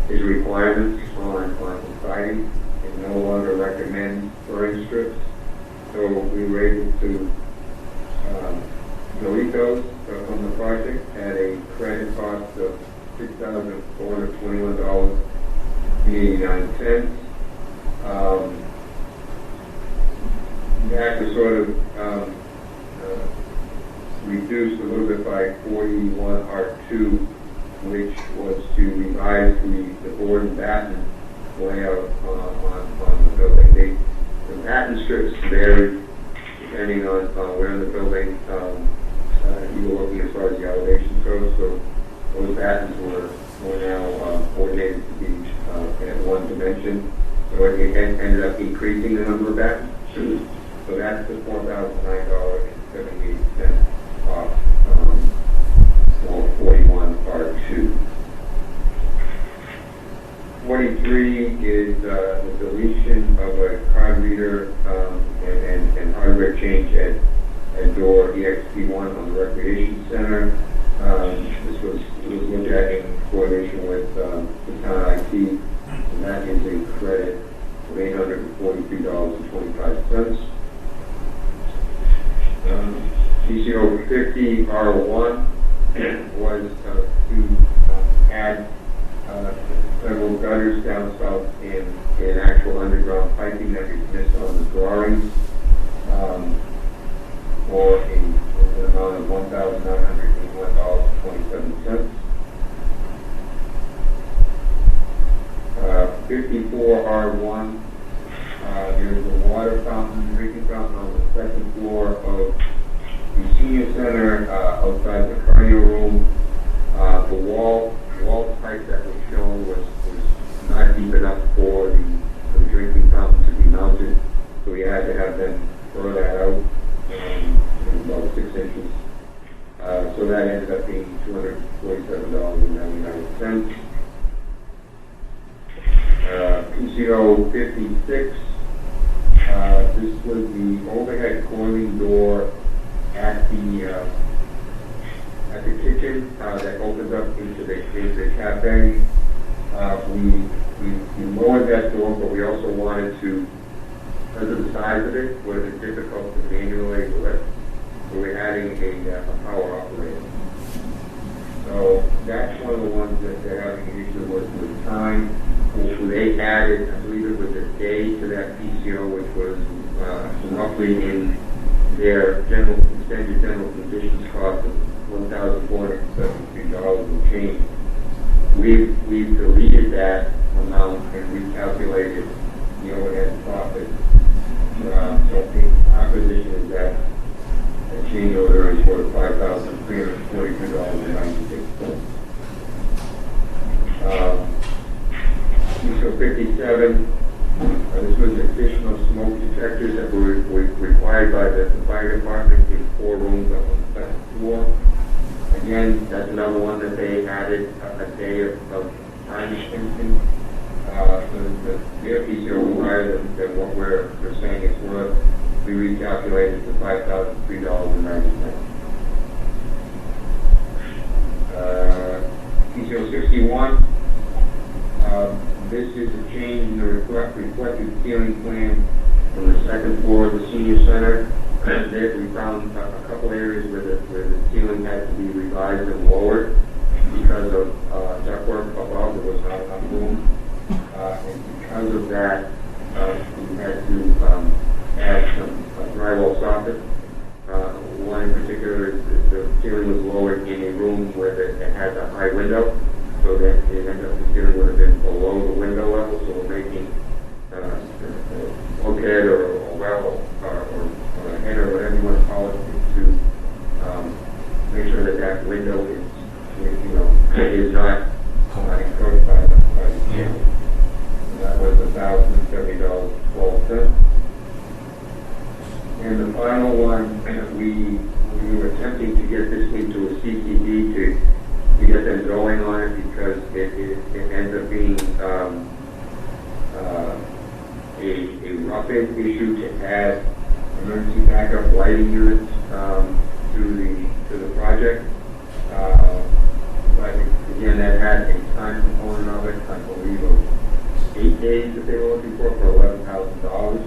his requirements on siding and no longer recommends burning strips. So we were able to delete those from the project at a credit cost of $6,421.89. That was sort of reduced a little bit by 41R2, which was to revise the board and batten layout on the building. The batten strips vary depending on where in the building you were looking as far as the elevation goes. So those battens were now coordinated to be at one dimension. So it ended up increasing the number of battens. So that's the $4,009.78 off for 41R2. 43 is the deletion of a card reader and hardware change at door EXP1 on the Recreation Center. This was looked at in coordination with the town IT, and that is a credit of $843.25. PCO 50R1 was to add several gutters down south in actual underground piping that is missed on the drawings, for an amount of $1,981.27. 54R1, there's a water fountain, drinking fountain on the second floor of the senior center, outside the cardio room. The wall pipe that was shown was not deep enough for the drinking fountain to be mounted, so we had to have them throw that out, about 6 inches. So that ended up being $247.99. PCO 56, this was the overhead coiling door at the kitchen that opens up into the cafe. We lowered that door, but we also wanted to, because of the size of it, was it difficult to manually lift, so we're adding a power operator. So that's one of the ones that they're having an issue with time. They added, I believe it was a day to that PCO, which was roughly in their extended general conditions cost of $1,473 and change. We've deleted that amount and recalculated the overhead profit. So I think our position is that a change order is for $5,342.96. So 57, this was additional smoke detectors that were required by the fire department in 4 rooms up on the second floor. Again, that's another one that they added a day of time extension. Their PCO was higher than what we're saying it's worth. We recalculated to $5,003.90. PCO 61. This is a change in the reflected ceiling plan on the second floor of the senior center. There we found a couple areas where the ceiling had to be revised and lowered because of ductwork above. There was not enough room. And because of that, we had to add some drywall soffit. One in particular, the ceiling was lowered in a room where it had a high window, so that it ended up the ceiling would have been below the window level. So we're making a bulkhead or a well or a header, whatever you want to call it, to make sure that that window is not encroached by the ceiling. That was $1,070.12. And the final one, we were attempting to get this into a CCD to get them going on it because it ends up being a rough-in issue to add emergency backup lighting units to the project. But again, that had a time component of it, I believe, of 8 days that they were looking for $11,000.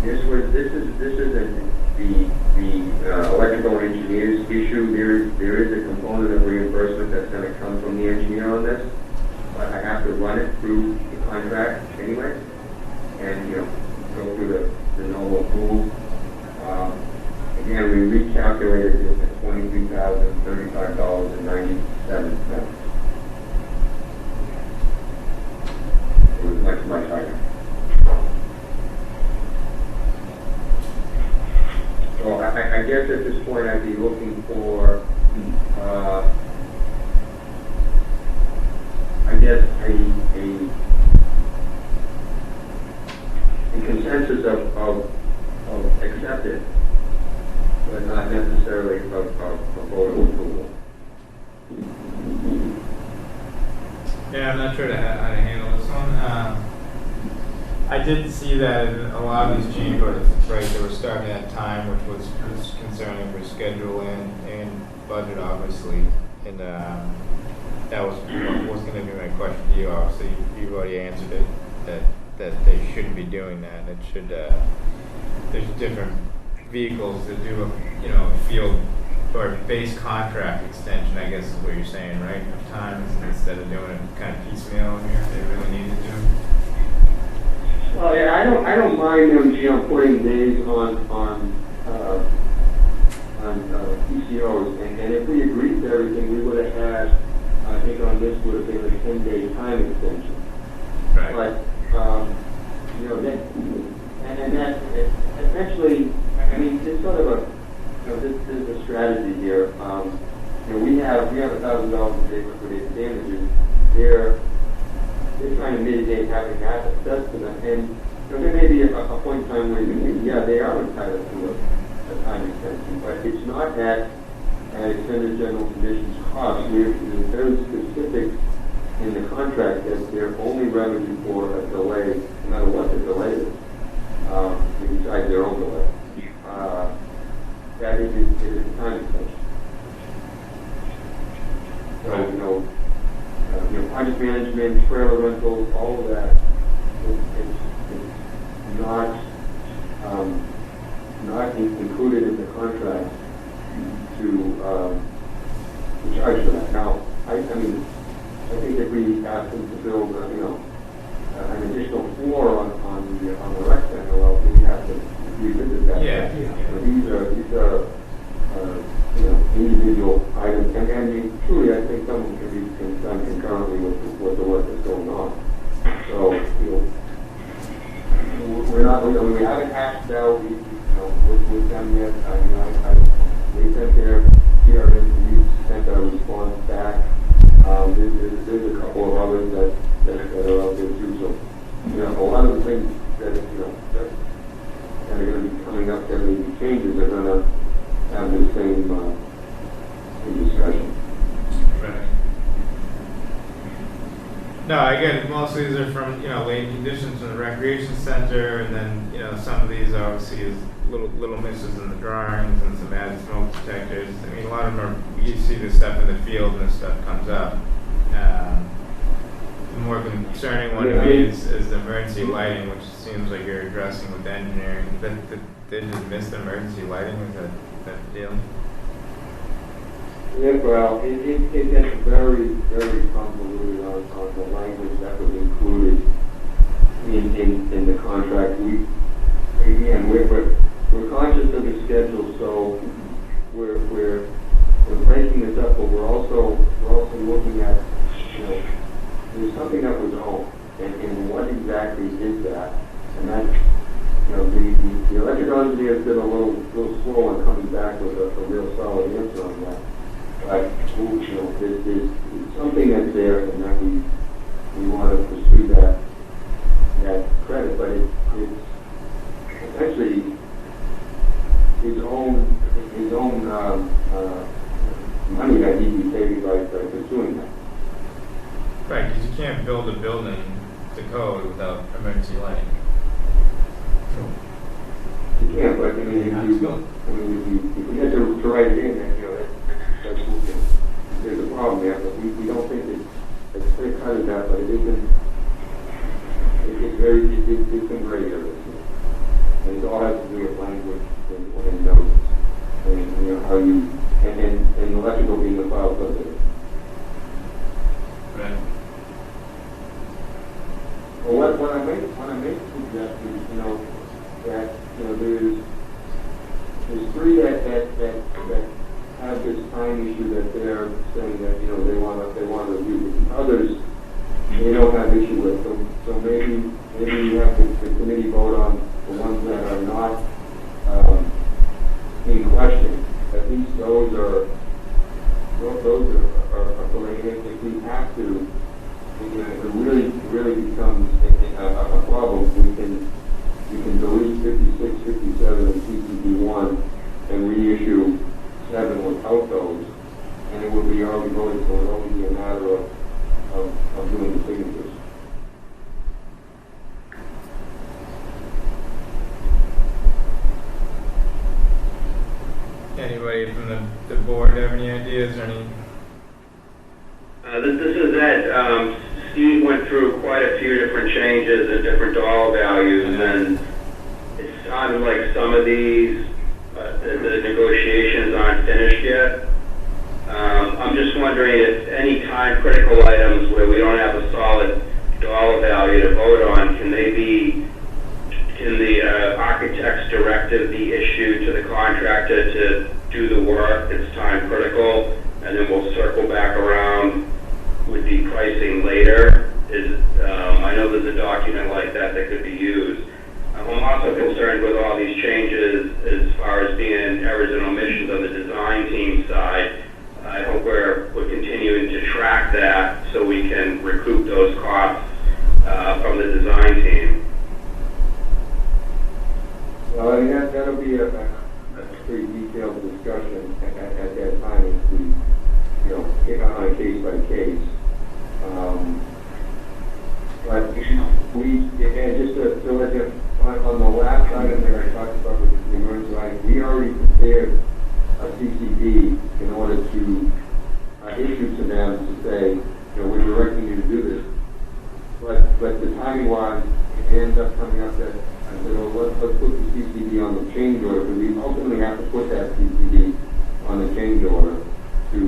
This isn't the electrical engineer's issue. There is a component of reimbursement that's going to come from the engineer on this, but I have to run it through the contract anyway, and go through the normal rules. Again, we recalculated this at $23,035.97. It was much higher. So I guess at this point I'd be looking for, a consensus of acceptance, but not necessarily of vote of approval. Yeah, I'm not sure how to handle this one. I did see that in a lot of these chambers, right, they were starting at time, which was concerning for schedule and budget, obviously. And that was going to be my question to you. Obviously, you've already answered it, that they shouldn't be doing that. It should, there's different vehicles that do a field or base contract extension, I guess is what you're saying, right? Of time instead of doing it kind of piecemeal in here, they really need to do. Well, yeah, I don't mind them, putting days on PCOs, and if we agreed to everything, we would have had, I think on this would have been a 10-day time extension. Right. But and that essentially, I mean, it's sort of a, this is a strategy here. We have $1,000 a day for liquidated damages. They're trying to mitigate having that assessed to them, and there may be a point in time where you think, yeah, they are entitled to a time extension, but it's not at extended general conditions cost. We're very specific in the contract that they're only revenue for a delay, no matter what the delay is, besides their own delay. That is a time extension. So, project management, trailer rentals, all of that, it's not included in the contract to charge for that. Now, I think if we ask them to build, an additional floor on the rec center, well, we have to revisit that. Yeah. So these are individual items, and truly, I think some of them can be done concurrently with the work that's going on. So, we're not, we haven't hashed out, with them yet. They sent their CRM, we sent our response back. There's a couple of others that are out there too. So, a lot of the things that are going to be coming up, that may be changes, are going to have the same discussion. Right. No, again, most of these are from, lane conditions from the recreation center, and then, some of these obviously is little misses in the drawings and some added smoke detectors. I mean, a lot of them are, you see this stuff in the field and this stuff comes up. The more concerning one to me is the emergency lighting, which seems like you're addressing with engineering. They just missed the emergency lighting, is that deal? Yeah, well, it gets very, very convoluted on the language that was included in the contract. We're conscious of the schedule, so we're breaking this up, but we're also looking at, there's something that was owned, and what exactly is that? And that's, the electrical engineer has been a little slow on coming back with a real solid answer on that. But, there's something that's there, and that we want to pursue that credit, but it's essentially his own money that he'd be saving by pursuing that. Right, because you can't build a building to code without emergency lighting. You can't, but if we had to write it in, then, there's a problem there, but we don't think it's clear cut as that, but it isn't. It's been gray area, and it all has to do with language and notes, and how you and electrical being the file subject. Right. Well, what I make suggest is, that there's three that have this time issue that they're saying that they want to review, but the others they don't have issue with. So maybe you have the committee vote on the ones that are not in question. At least those are if we have to. If it really becomes a problem, we can delete 56, 57, and CCD1 and reissue 7 without those, and it would be already voted, so it would only be a matter of doing the signatures. Anybody from the board have any ideas or any? This is Ed. Steve went through quite a few different changes and different dollar values, and it sounded like some of these, the negotiations aren't finished yet. I'm just wondering if any time critical items where we don't have a solid dollar value to vote on, can the architect's directive be issued to the contractor to do the work that's time critical, and then we'll circle back around with the pricing later? I know there's a document like that could be used. I'm also concerned with all these changes as far as being errors and omissions on the design team side. I hope we're continuing to track that so we can recoup those costs from the design team. Well, I mean, that'll be a pretty detailed discussion at that time as we, on a case by case. But just to let you, on the last item there I talked about with the emergency lighting, we already prepared a CCD in order to issue to them to say, we're directing you to do this. But the timing wise, it ends up coming up that I said, let's put the CCD on the change order, because we ultimately have to put that CCD on the change order to,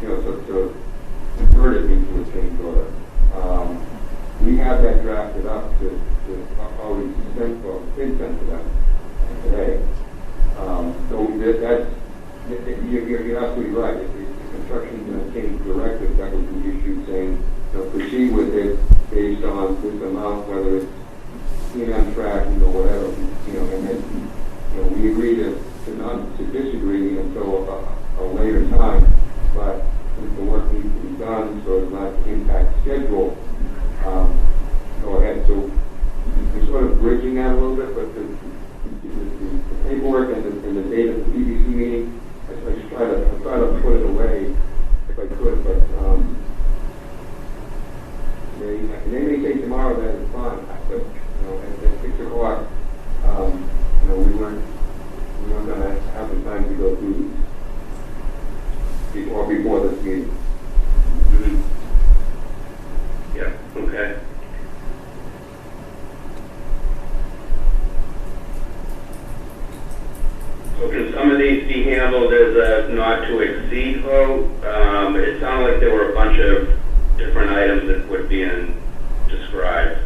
to convert it into a change order. We have that drafted up to already been sent to them today. So you're absolutely right. If the construction is going to change directive, that would be issued saying, proceed with it based on this amount, whether it's CM track, whatever, and then, we agree to disagree until a later time, but if the work needs to be done so as not to impact schedule, go ahead. So we're sort of bridging that a little bit, but the paperwork and the date of the BBC meeting, I just try to put it away if I could, but And they may say tomorrow that it's fine, but, you know, at 6 o'clock, you know, we weren't gonna have the time to go through these before this meeting. Mhm. Yeah, okay. So can some of these be handled as a not to exceed vote? It sounded like there were a bunch of different items that would be described.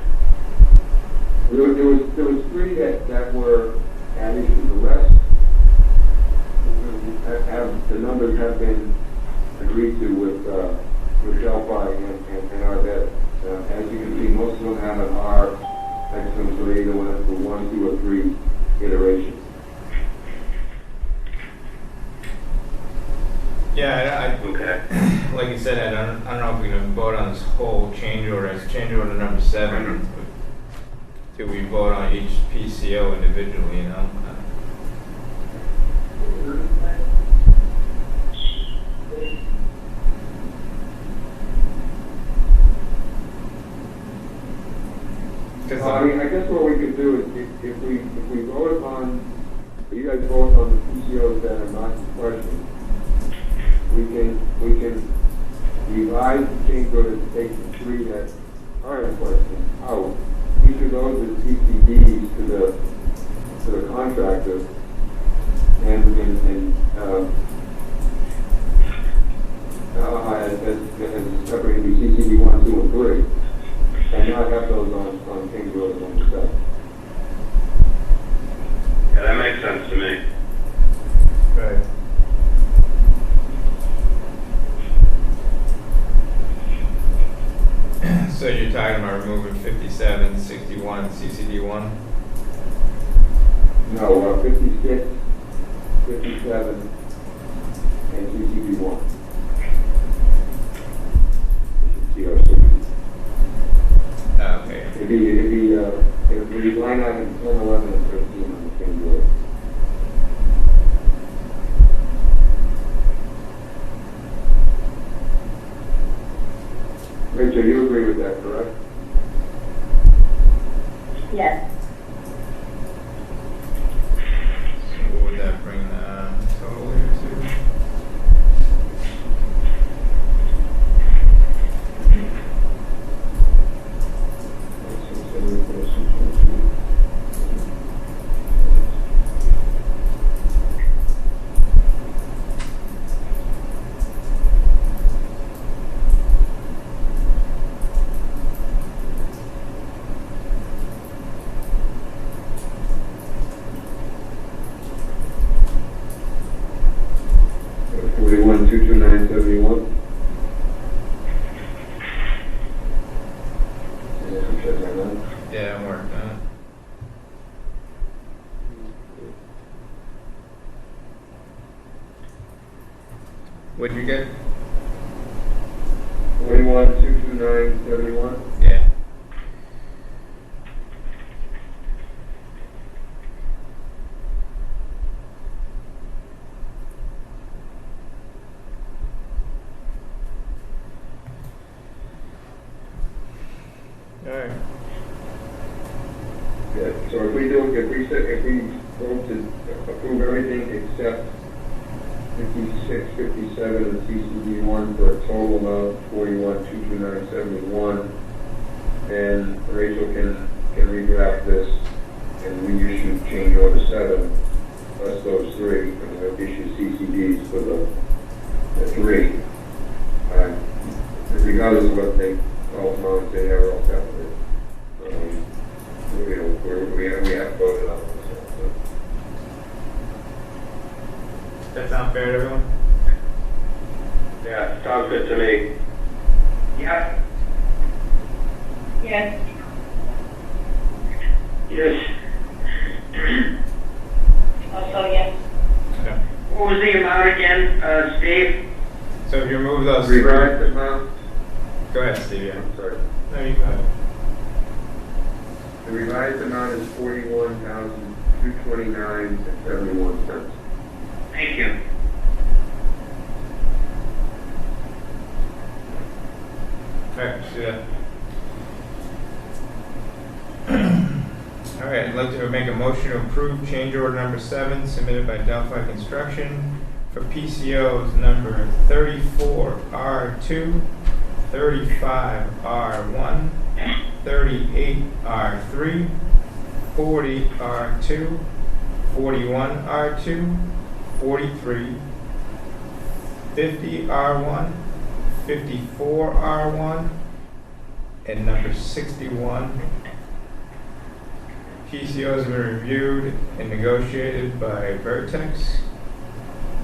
There was 3 that were at issue. The rest, the numbers have been agreed to with Delphi and our vet. As you can see, most of them have an R next to them, so they either went for 1, 2, or 3 iterations. Yeah, Okay. like you said, I don't know if we're gonna vote on this whole change order as change order number 7. Do we vote on each PCO individually, you know? I mean, I guess what we could do is if we vote upon, if you guys vote on the PCOs that are not in question, we can revise the change order to take the 3 that are in question out. Each of those is CCDs to the contractor, and as separating CCD 1, 2, and 3, and not have those on change order number 7. Yeah, that makes sense to me. Right. So you're talking about removing 57, 61, CCD1? No, 56, 57, and CCD1. Okay. It'd be line item 10, 11, and 13 on the same board. Rachel, you agree with that, correct? Yes. So what would that bring the total here to? Yeah, I'm working on it. What'd you get? 41,229.71. Yeah. Alright. Yeah, so if we vote to approve everything except 56, 57, and CCD1 for a total amount of 41,229.71, and Rachel can redraft this and reissue change order 7, plus those 3, and we'll issue CCDs for the 3. Regardless of what they all amount, they are all separate. We have voted on this. That sound fair to everyone? Yeah, sounds good to me. Yep. Yes. Yes. Also, yes. Okay. What was the amount again, Steve? So if you remove those Revised amount, go ahead, Steve. Yeah. I'm sorry. No, you go ahead. The revised amount is 41,229.71. Thank you. Alright, see that. All right, I'd like to make a motion to approve change order number 7 submitted by Delphi Construction for PCOs number 34R2, 35R1, 38R3, 40R2, 41R2, 43, 50R1, 54R1, and number 61. PCOs have been reviewed and negotiated by Vertex,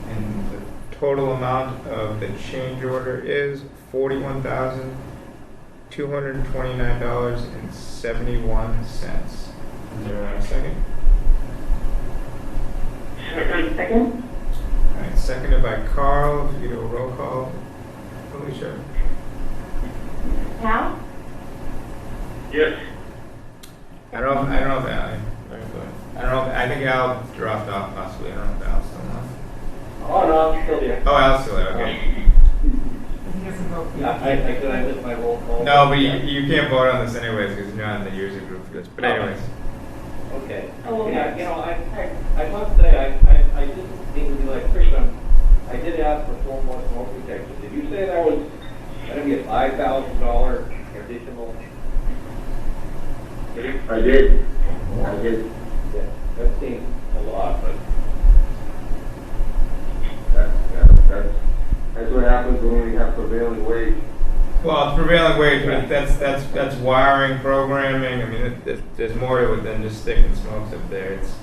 and the total amount of the change order is $41,229.71. Is there a second? Second? All right, seconded by Carl. If you do a roll call, Alicia. Hal? Yes. I don't know if Al. I think Al dropped off possibly. I don't know if Al's still on. Oh, no, I'm still here. Oh, Al's still there. Okay. He doesn't vote. Yeah, I missed my roll call. No, but you can't vote on this anyways because you're not in the user group for this. But anyways, Okay. Oh, Yeah, you know, I must say, I didn't mean to be like Christian. I did ask for 4 more smoke detectors. Did you say that was going to be a $5,000 additional? I did. Yeah, that seems a lot, but That's what happens when we have prevailing wage. well, it's prevailing wage, but that's wiring, programming. I mean, there's more to it than just sticking smokes up there. It's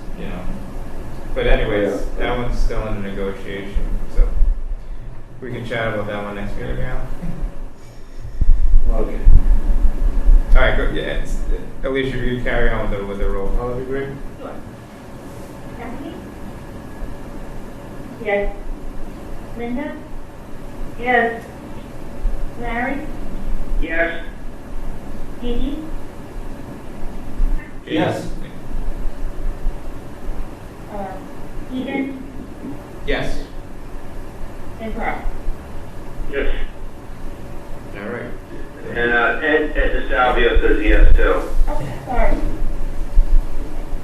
But anyways, that one's still under negotiation, so we can chat about that one next meeting, Al. okay. All right, good. Yeah, Alicia, if you carry on with the roll call, that'd be great. Stephanie? Yes. Linda? Yes. Larry? Yes. Katie? Yes. Eden? Yes. And Carl? Yes. All right. And Ed DeSalvio says yes too. Okay, sorry.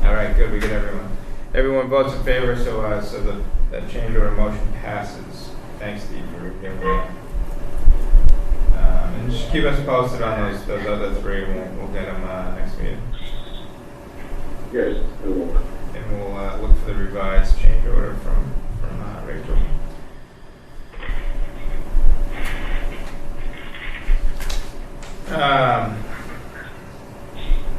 All right, good. We get everyone. Everyone votes in favor, so the change order motion passes. Thanks, Steve, for reviewing that. And just keep us posted on those other 3. We'll get them next meeting, Yes, I will. and we'll look for the revised change order from Rachel.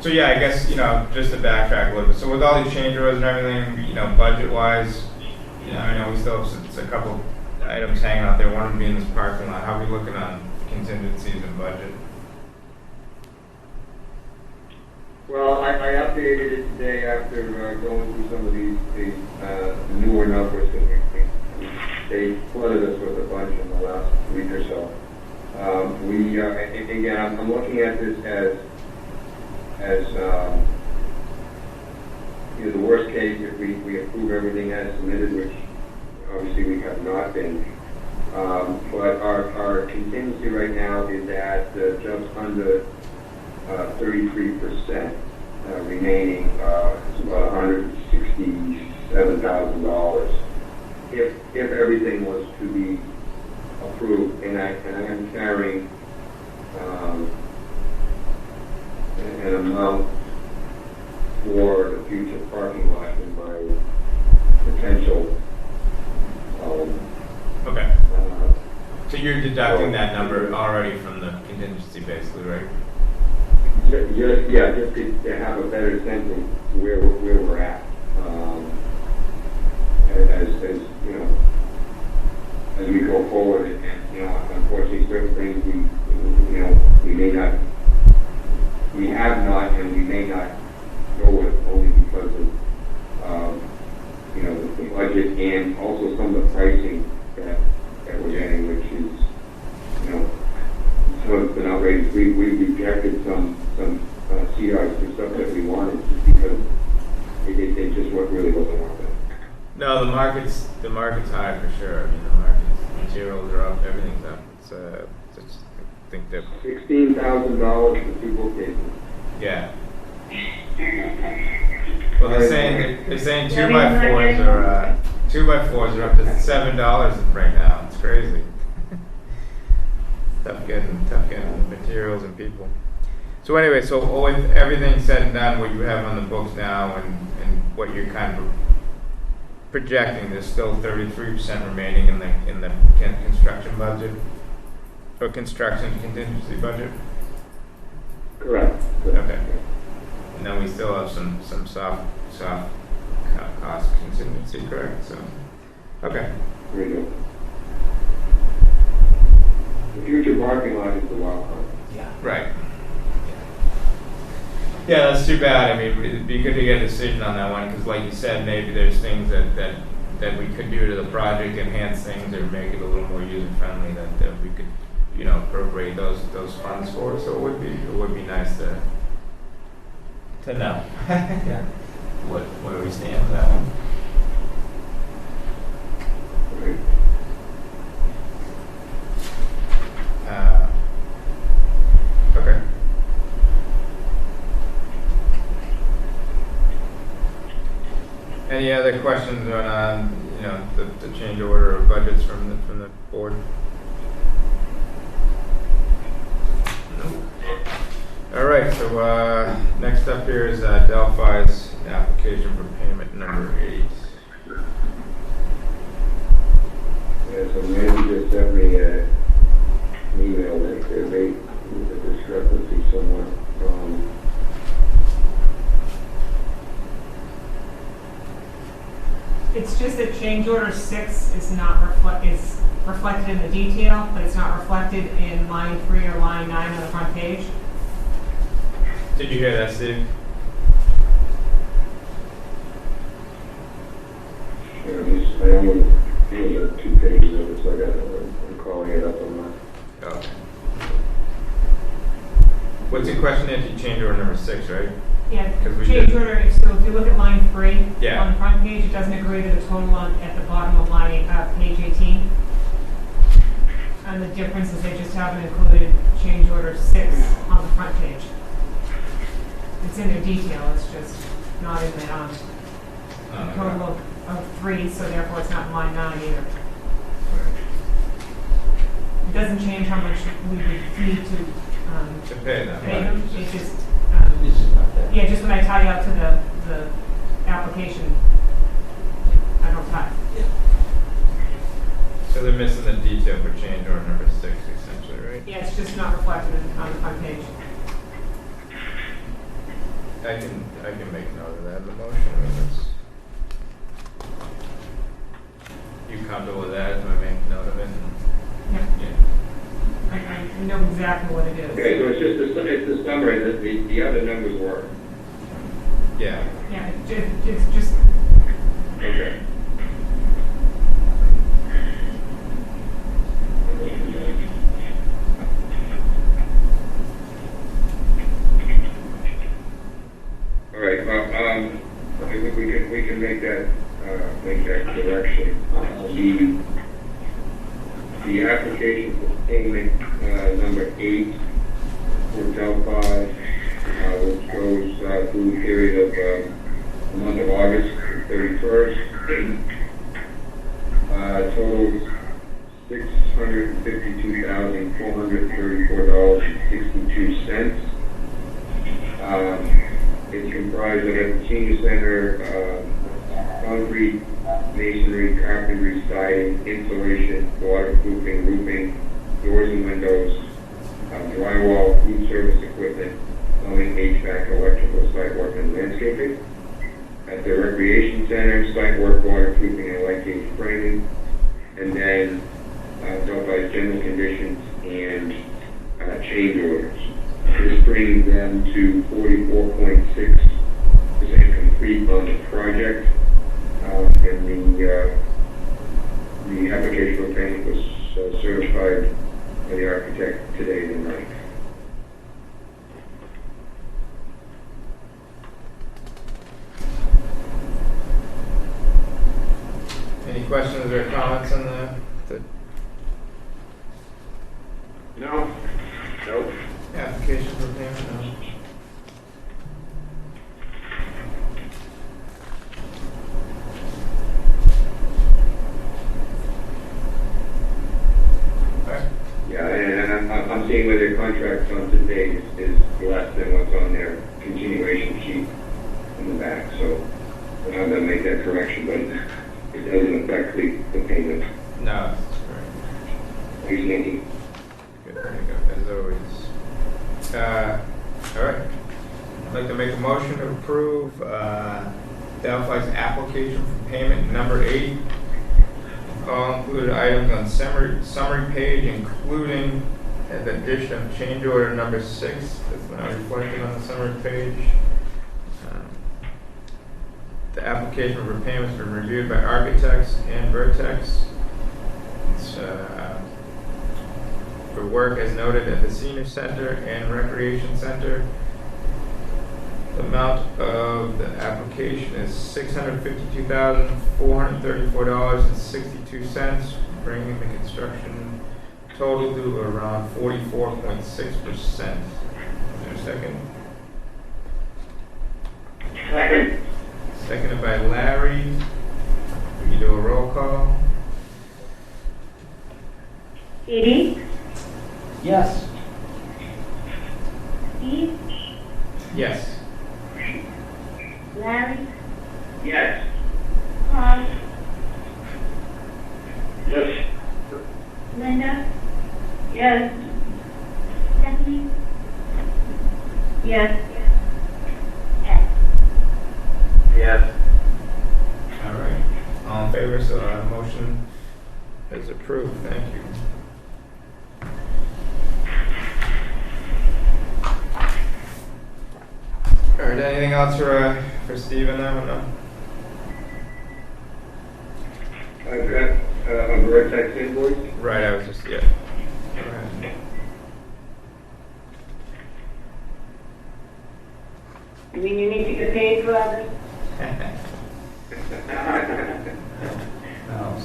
So yeah, I guess, just to backtrack a little bit. So with all these change orders and everything, budget-wise, I know we still have a couple items hanging out there. One of them being this parking lot. How are we looking on contingencies and budget? Well, I updated it today after going through some of these newer numbers that they flooded us with a bunch in the last week or so. Again, I'm looking at this as the worst case if we approve everything as submitted, which obviously we have not been. But our contingency right now is at just under 33%, remaining it's about $167,000 if everything was to be approved, and I am carrying an amount for the future parking lot in my potential. Okay. So you're deducting that number already from the contingency, basically, right? Just to have a better sense of where we're at. As we go forward, and unfortunately, certain things we have not, and we may not go with only because of the budget and also some of the pricing that we're getting, which is so it's been outrageous. We rejected some CRs for stuff that we wanted just because it just really wasn't worth it. No, the market's high for sure. I mean, the market's materials are up, everything's up. I think that $16,000 for 2 bookcases. yeah. Well, they're saying 2x4s are 2x4s are up to $7 right now. It's crazy. Tough getting materials and people. So anyway, so with everything said and done, what you have on the books now, and what you're kind of projecting, there's still 33% remaining in the construction budget, or construction contingency budget. Correct. Okay. And then we still have some soft cost contingency, correct? So, okay. Very good. The future parking lot is the wild card. Yeah. Right. Yeah, that's too bad. I mean, it'd be good to get a decision on that one, because like you said, maybe there's things that we could do to the project, enhance things, or make it a little more user-friendly, that we could, appropriate those funds for. So it would be nice to know. Yeah. Where we stand with that one. Right. Okay. Any other questions on the change order of budgets from the board? No. All right. So next up here is Delphi's application for payment number 8. Yeah, so Mandy just sent me an email that there was a discrepancy somewhat from It's just that change order 6 is not is reflected in the detail, but it's not reflected in line 3 or line 9 on the front page. Did you hear that, Steve? I only have 2 pages of it, so I'm calling it up on my. Okay. What's the question if you change order number 6, right? Yeah, 'Cause we change did- order, if you look at line 3 Yeah. on the front page, it doesn't agree to the total at the bottom of line, page 18. And the difference is they just haven't included change order 6 on the front page. It's in their detail, it's just not in the total of 3, so therefore it's not in line 9 either. It doesn't change how much we would need To pay them. pay them, it's just, This is not that. yeah, just when I tie you out to the application, I don't tie. So they're missing the detail for change order number 6, essentially, right? Yeah, it's just not reflected on the front page. I can make note of that in the motion. I mean, that's, you comfortable with that? If I make note of it? Yeah, Yeah. I know exactly what it is. Okay, so it's the summary that the other numbers were. Yeah. Yeah, it's just, Okay. All right, well, I think we can make that correction. The application for payment, number 8 for Delphi, which goes through the period of the month of August 31st, totals $652,434.62. It's comprised of a senior center, concrete, masonry, carpentry, siding, insulation, waterproofing, roofing, doors and windows, drywall, food service equipment, plumbing, HVAC, electrical, site work, and landscaping. At the recreation center, site work, waterproofing, and light gauge framing. And then Delphi's general conditions and change orders. This brings them to 44.6% complete on the project. And the application for payment was certified by the architect today and tonight. Any questions or comments on the No? Nope. application for payment? No. indicating where their contract comes to pay is less than what's on their continuation sheet in the back, so we're not gonna make that correction, but it doesn't affect the payment. No, that's right. Thanks, Nikki. Good, there you go, as always. All right. I'd like to make a motion to approve Delphi's application for payment number 8. All included items on summary page, including the addition of change order number 6 that's now reflected on the summary page. The application for payment has been reviewed by architects and Vertex. It's for work as noted at the Senior Center and Recreation Center. The amount of the application is $652,434.62, bringing the construction total to around 44.6%. Is there a second? Second. Seconded by Larry. We can do a roll call. Edie? Yes. Steve? Yes. Larry? Yes. Carl? Yes. Linda? Yes. Stephanie? Yes. Ed? Yes. All right. All in favor, so the motion is approved. Thank you. All right, anything else for Steve on that one? No? I've got a Vertex invoice. Right, I was just, yeah. Go ahead. You mean you need to get paid for all this? No.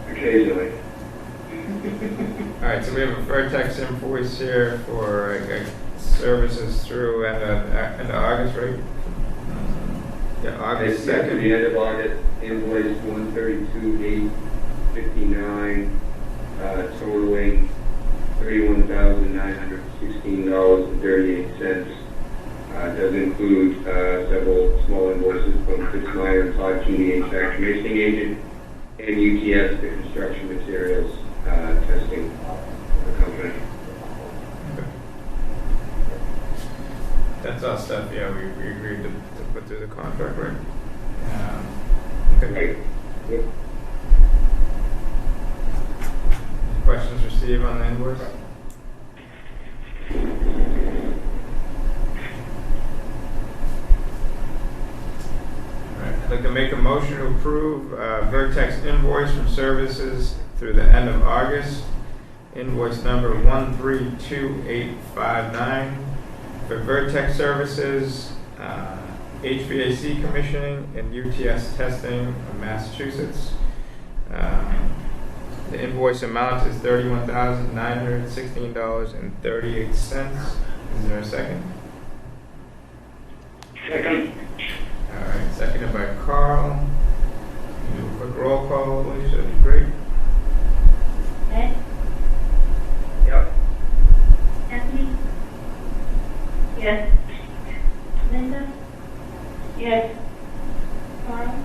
Occasionally. All right, so we have a Vertex invoice here for services through end of August, right? Yeah, August It's at 2nd. the end of August, invoice 132,859, totaling $31,916.38. Does include several small invoices from Chris Meyer and Todd Keeney, HVAC commissioning agent, and UTS, the construction materials testing for the company. That's all stuff, yeah, we agreed to put through the contract, right? Okay. Yep. Questions for Steve on the invoice? I'd like to make a motion to approve Vertex invoice from services through the end of August. Invoice number 132859 for Vertex services, HVAC commissioning, and UTS testing in Massachusetts. The invoice amount is $31,916.38. Is there a second? Second. All right, seconded by Carl. Do a quick roll call, Alicia, that'd be great. Ed? Yep. Stephanie? Yes. Linda? Yes. Carl?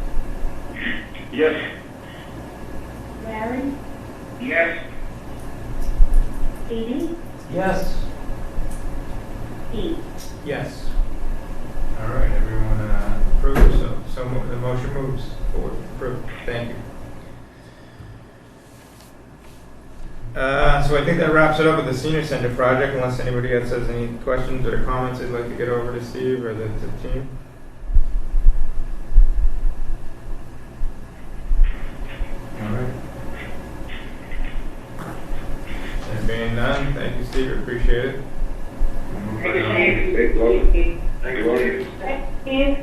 Yes. Larry? Yes. Edie? Yes. Steve? Yes. All right, everyone approved, so the motion moves forward. Approved. Thank you. So I think that wraps it up with the Senior Center project, unless anybody else has any questions or comments they'd like to get over to Steve or the team. All right. There being none, thank you, Steve. Appreciate it. Thank you, Thanks, Logan. Thank you. Thanks, Steve.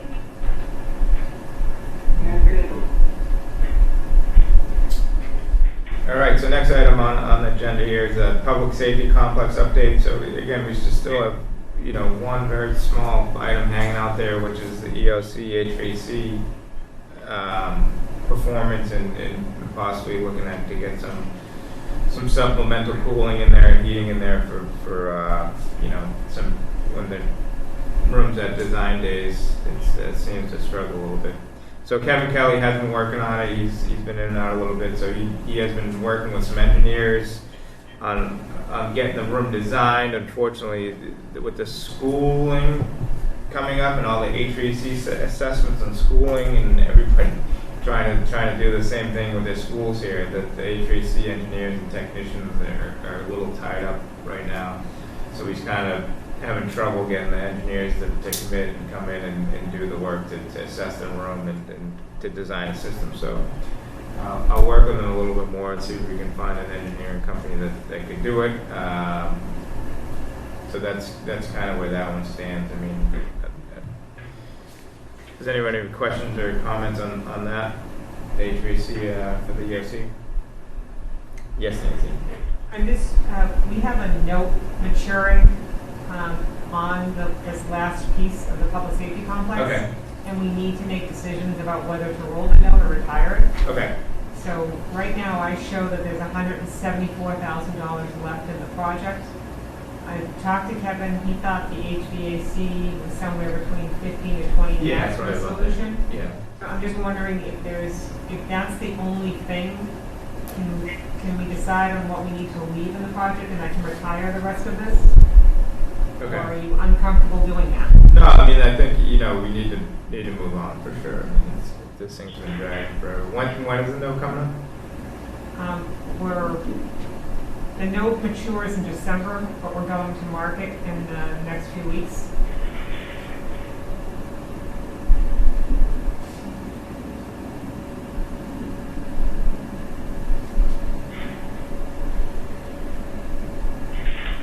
All right, so next item on the agenda here is a public safety complex update. So again, we still have, one very small item hanging out there, which is the ELC HVAC performance and possibly looking at to get some some supplemental cooling in there and heating in there for some, when the rooms at design days, it seems to struggle a little bit. So Kevin Kelly has been working on it. He's been in and out a little bit. So he has been working with some engineers on getting the room designed. Unfortunately, with the schooling coming up and all the HVAC assessments on schooling and everybody trying to do the same thing with their schools here, that the HVAC engineers and technicians are a little tied up right now. So he's kind of having trouble getting the engineers to commit and come in and do the work to assess the room and to design a system. So I'll work with them a little bit more and see if we can find an engineering company that could do it. So that's kind of where that one stands. I mean, does anybody have questions or comments on that? The HVAC for the EOC? Yes, Nancy. And this, we have a note maturing on this last piece of the public safety complex. Okay. And we need to make decisions about whether to roll the note or retire it. Okay. So right now I show that there's $174,000 left in the project. I talked to Kevin, he thought the HVAC was somewhere between 15 to 20 Yeah, max that's for right. solution. Yeah. I'm just wondering if that's the only thing, can we decide on what we need to leave in the project and I can retire the rest of this? Okay. Or are you uncomfortable doing that? No, I mean, I think, we need to move on for sure. I mean, this thing's been dragging forever. When is the note coming up? The note matures in December, but we're going to market in the next few weeks.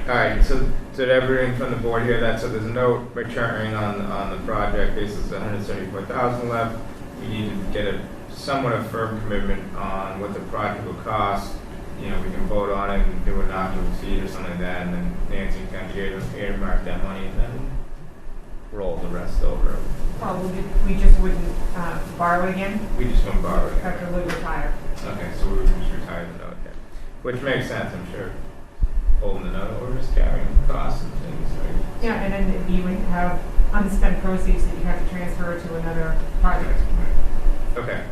All right, so did everything from the board hear that? So there's a note maturing on the project. This is $174,000 left. We need to get a somewhat of firm commitment on what the project will cost. We can vote on it and do a not to exceed or something like that, and then Nancy can kind of earmark that money and then roll the rest over. Oh, we just wouldn't borrow again? We just won't borrow it. Effectively retire. Okay, so we would just retire the note, yeah. Which makes sense, I'm sure. Holding the note or just carrying costs and things, right? Yeah, and then you would have unspent proceeds that you have to transfer to another project. Okay.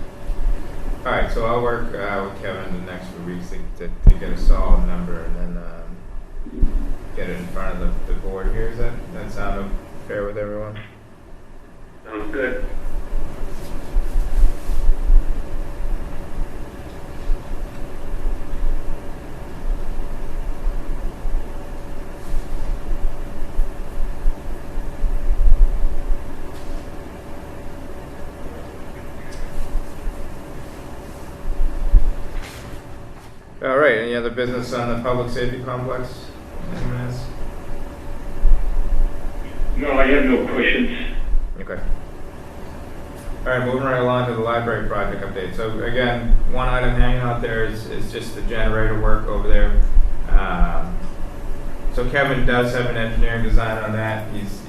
All right, so I'll work with Kevin in the next few weeks to get a solid number and then get it in front of the board here. Does that sound fair with everyone? Sounds good. All right, any other business on the public safety complex? Anyone else? No, I have no questions. Okay. All right, moving right along to the library project update. So again, one item hanging out there is just the generator work over there. So Kevin does have an engineering design on that. He's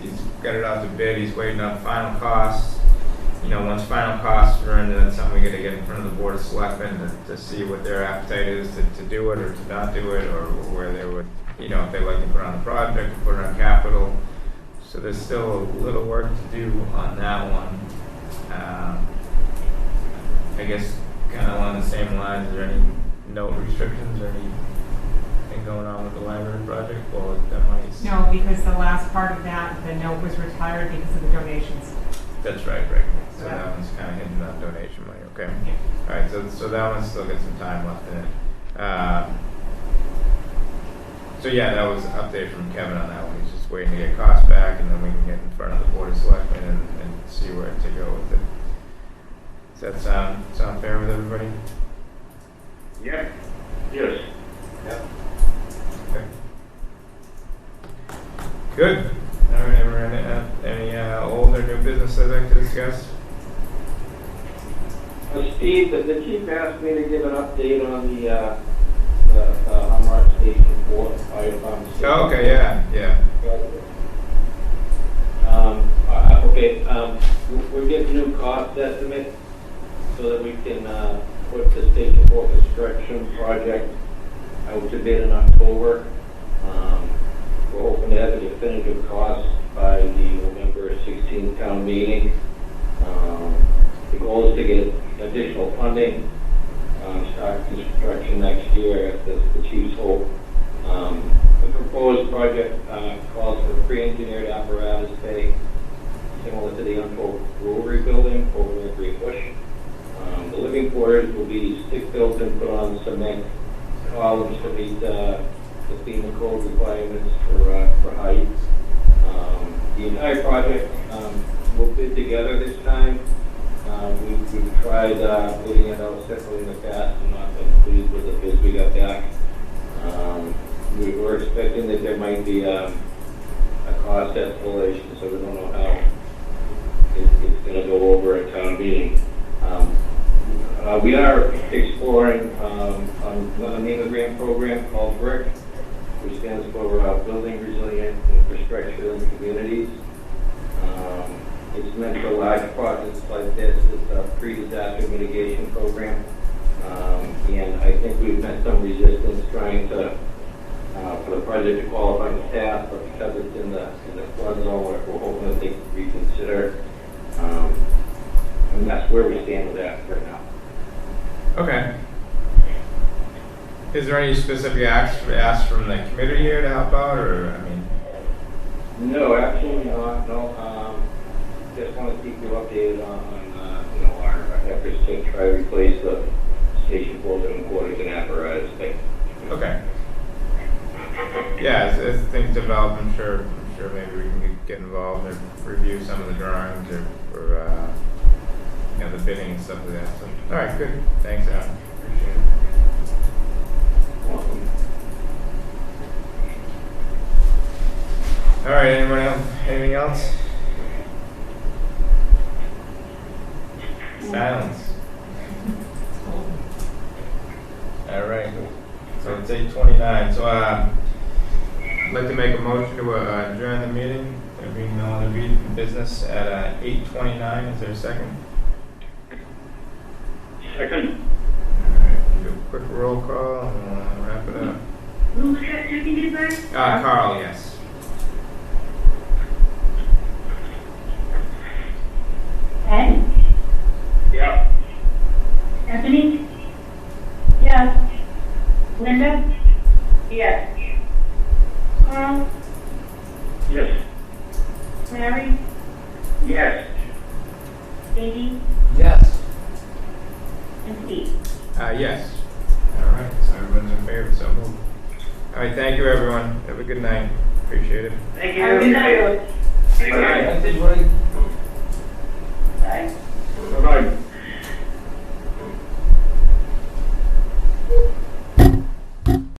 got it out to bid. He's waiting on final costs. Once final costs are in, then it's something we got to get in front of the Board of Selectmen to see what their appetite is to do it or to not do it, or where they would, if they like to put on the project, put it on capital. So there's still a little work to do on that one. I guess kind of along the same lines, is there any note restrictions or anything going on with the library project? Or that money's... No, because the last part of that, the note was retired because of the donations. That's right. So that one's kind of hidden on donation money. Okay. Yeah. All right. So that one's still got some time left in it. So yeah, that was an update from Kevin on that one. He's just waiting to get costs back, and then we can get in front of the Board of Selectmen and see where to go with it. Does that sound fair with everybody? Yep. Yes. Yep. Okay. Good. All right. Any old or new business I'd like to discuss? Steve, the chief asked me to give an update on the Humrock Station 4 fire department. Oh, okay. Yeah. We're getting new cost estimates so that we can put the Station 4 construction project out to bid in October. We're hoping to have a definitive cost by the November 16th town meeting. The goal is to get additional funding, start construction next year, that's the chief's hope. The proposed project calls for pre-engineered apparatus bay, similar to the Untitled Brewery building over in Green Bush. The living quarters will be stick-built and put on cement columns to meet the FEMA code requirements for height. The entire project will fit together this time. We've tried bidding it out separately in the past and not been pleased with the bids we got back. We were expecting that there might be a cost escalation, so we don't know how it's going to go over at town meeting. We are exploring a NEMA grant program called BRIC, which stands for Building Resilient Infrastructure in Communities. It's meant for large projects like this. It's a pre-disaster mitigation program. And I think we've met some resistance trying to, for the project to qualify in the past, but because it's in the flood zone, we're hoping that they can reconsider. And that's where we stand with that right now. Okay. Is there any specific ask from the committee here to help out, or, I mean? No, absolutely not, no. Just want to keep you updated on our efforts to try to replace the station bolted and quarters and apparatus thing. Okay. Yeah, as things develop, I'm sure maybe we can get involved and review some of the drawings or the bidding and stuff like that. So, all right, good. Thanks, Adam. Appreciate it. Welcome. All right, anyone else? Anything else? Silence. All right. So it's 8:29. So I'd like to make a motion to adjourn the meeting. There being no other business at 8:29. Is there a second? Second. All right. Do a quick roll call and we'll wrap it up. Who was that seconded by? Carl, yes. Ed? Yeah. Stephanie? Yes. Linda? Yes. Carl? Yes. Larry? Yes. Katie? Yes. And Steve? Yes. All right. So everyone's in favor. So moved. All right. Thank you, everyone. Have a good night. Appreciate it. Thank you. Have a good night. Thank you. Thanks, everybody.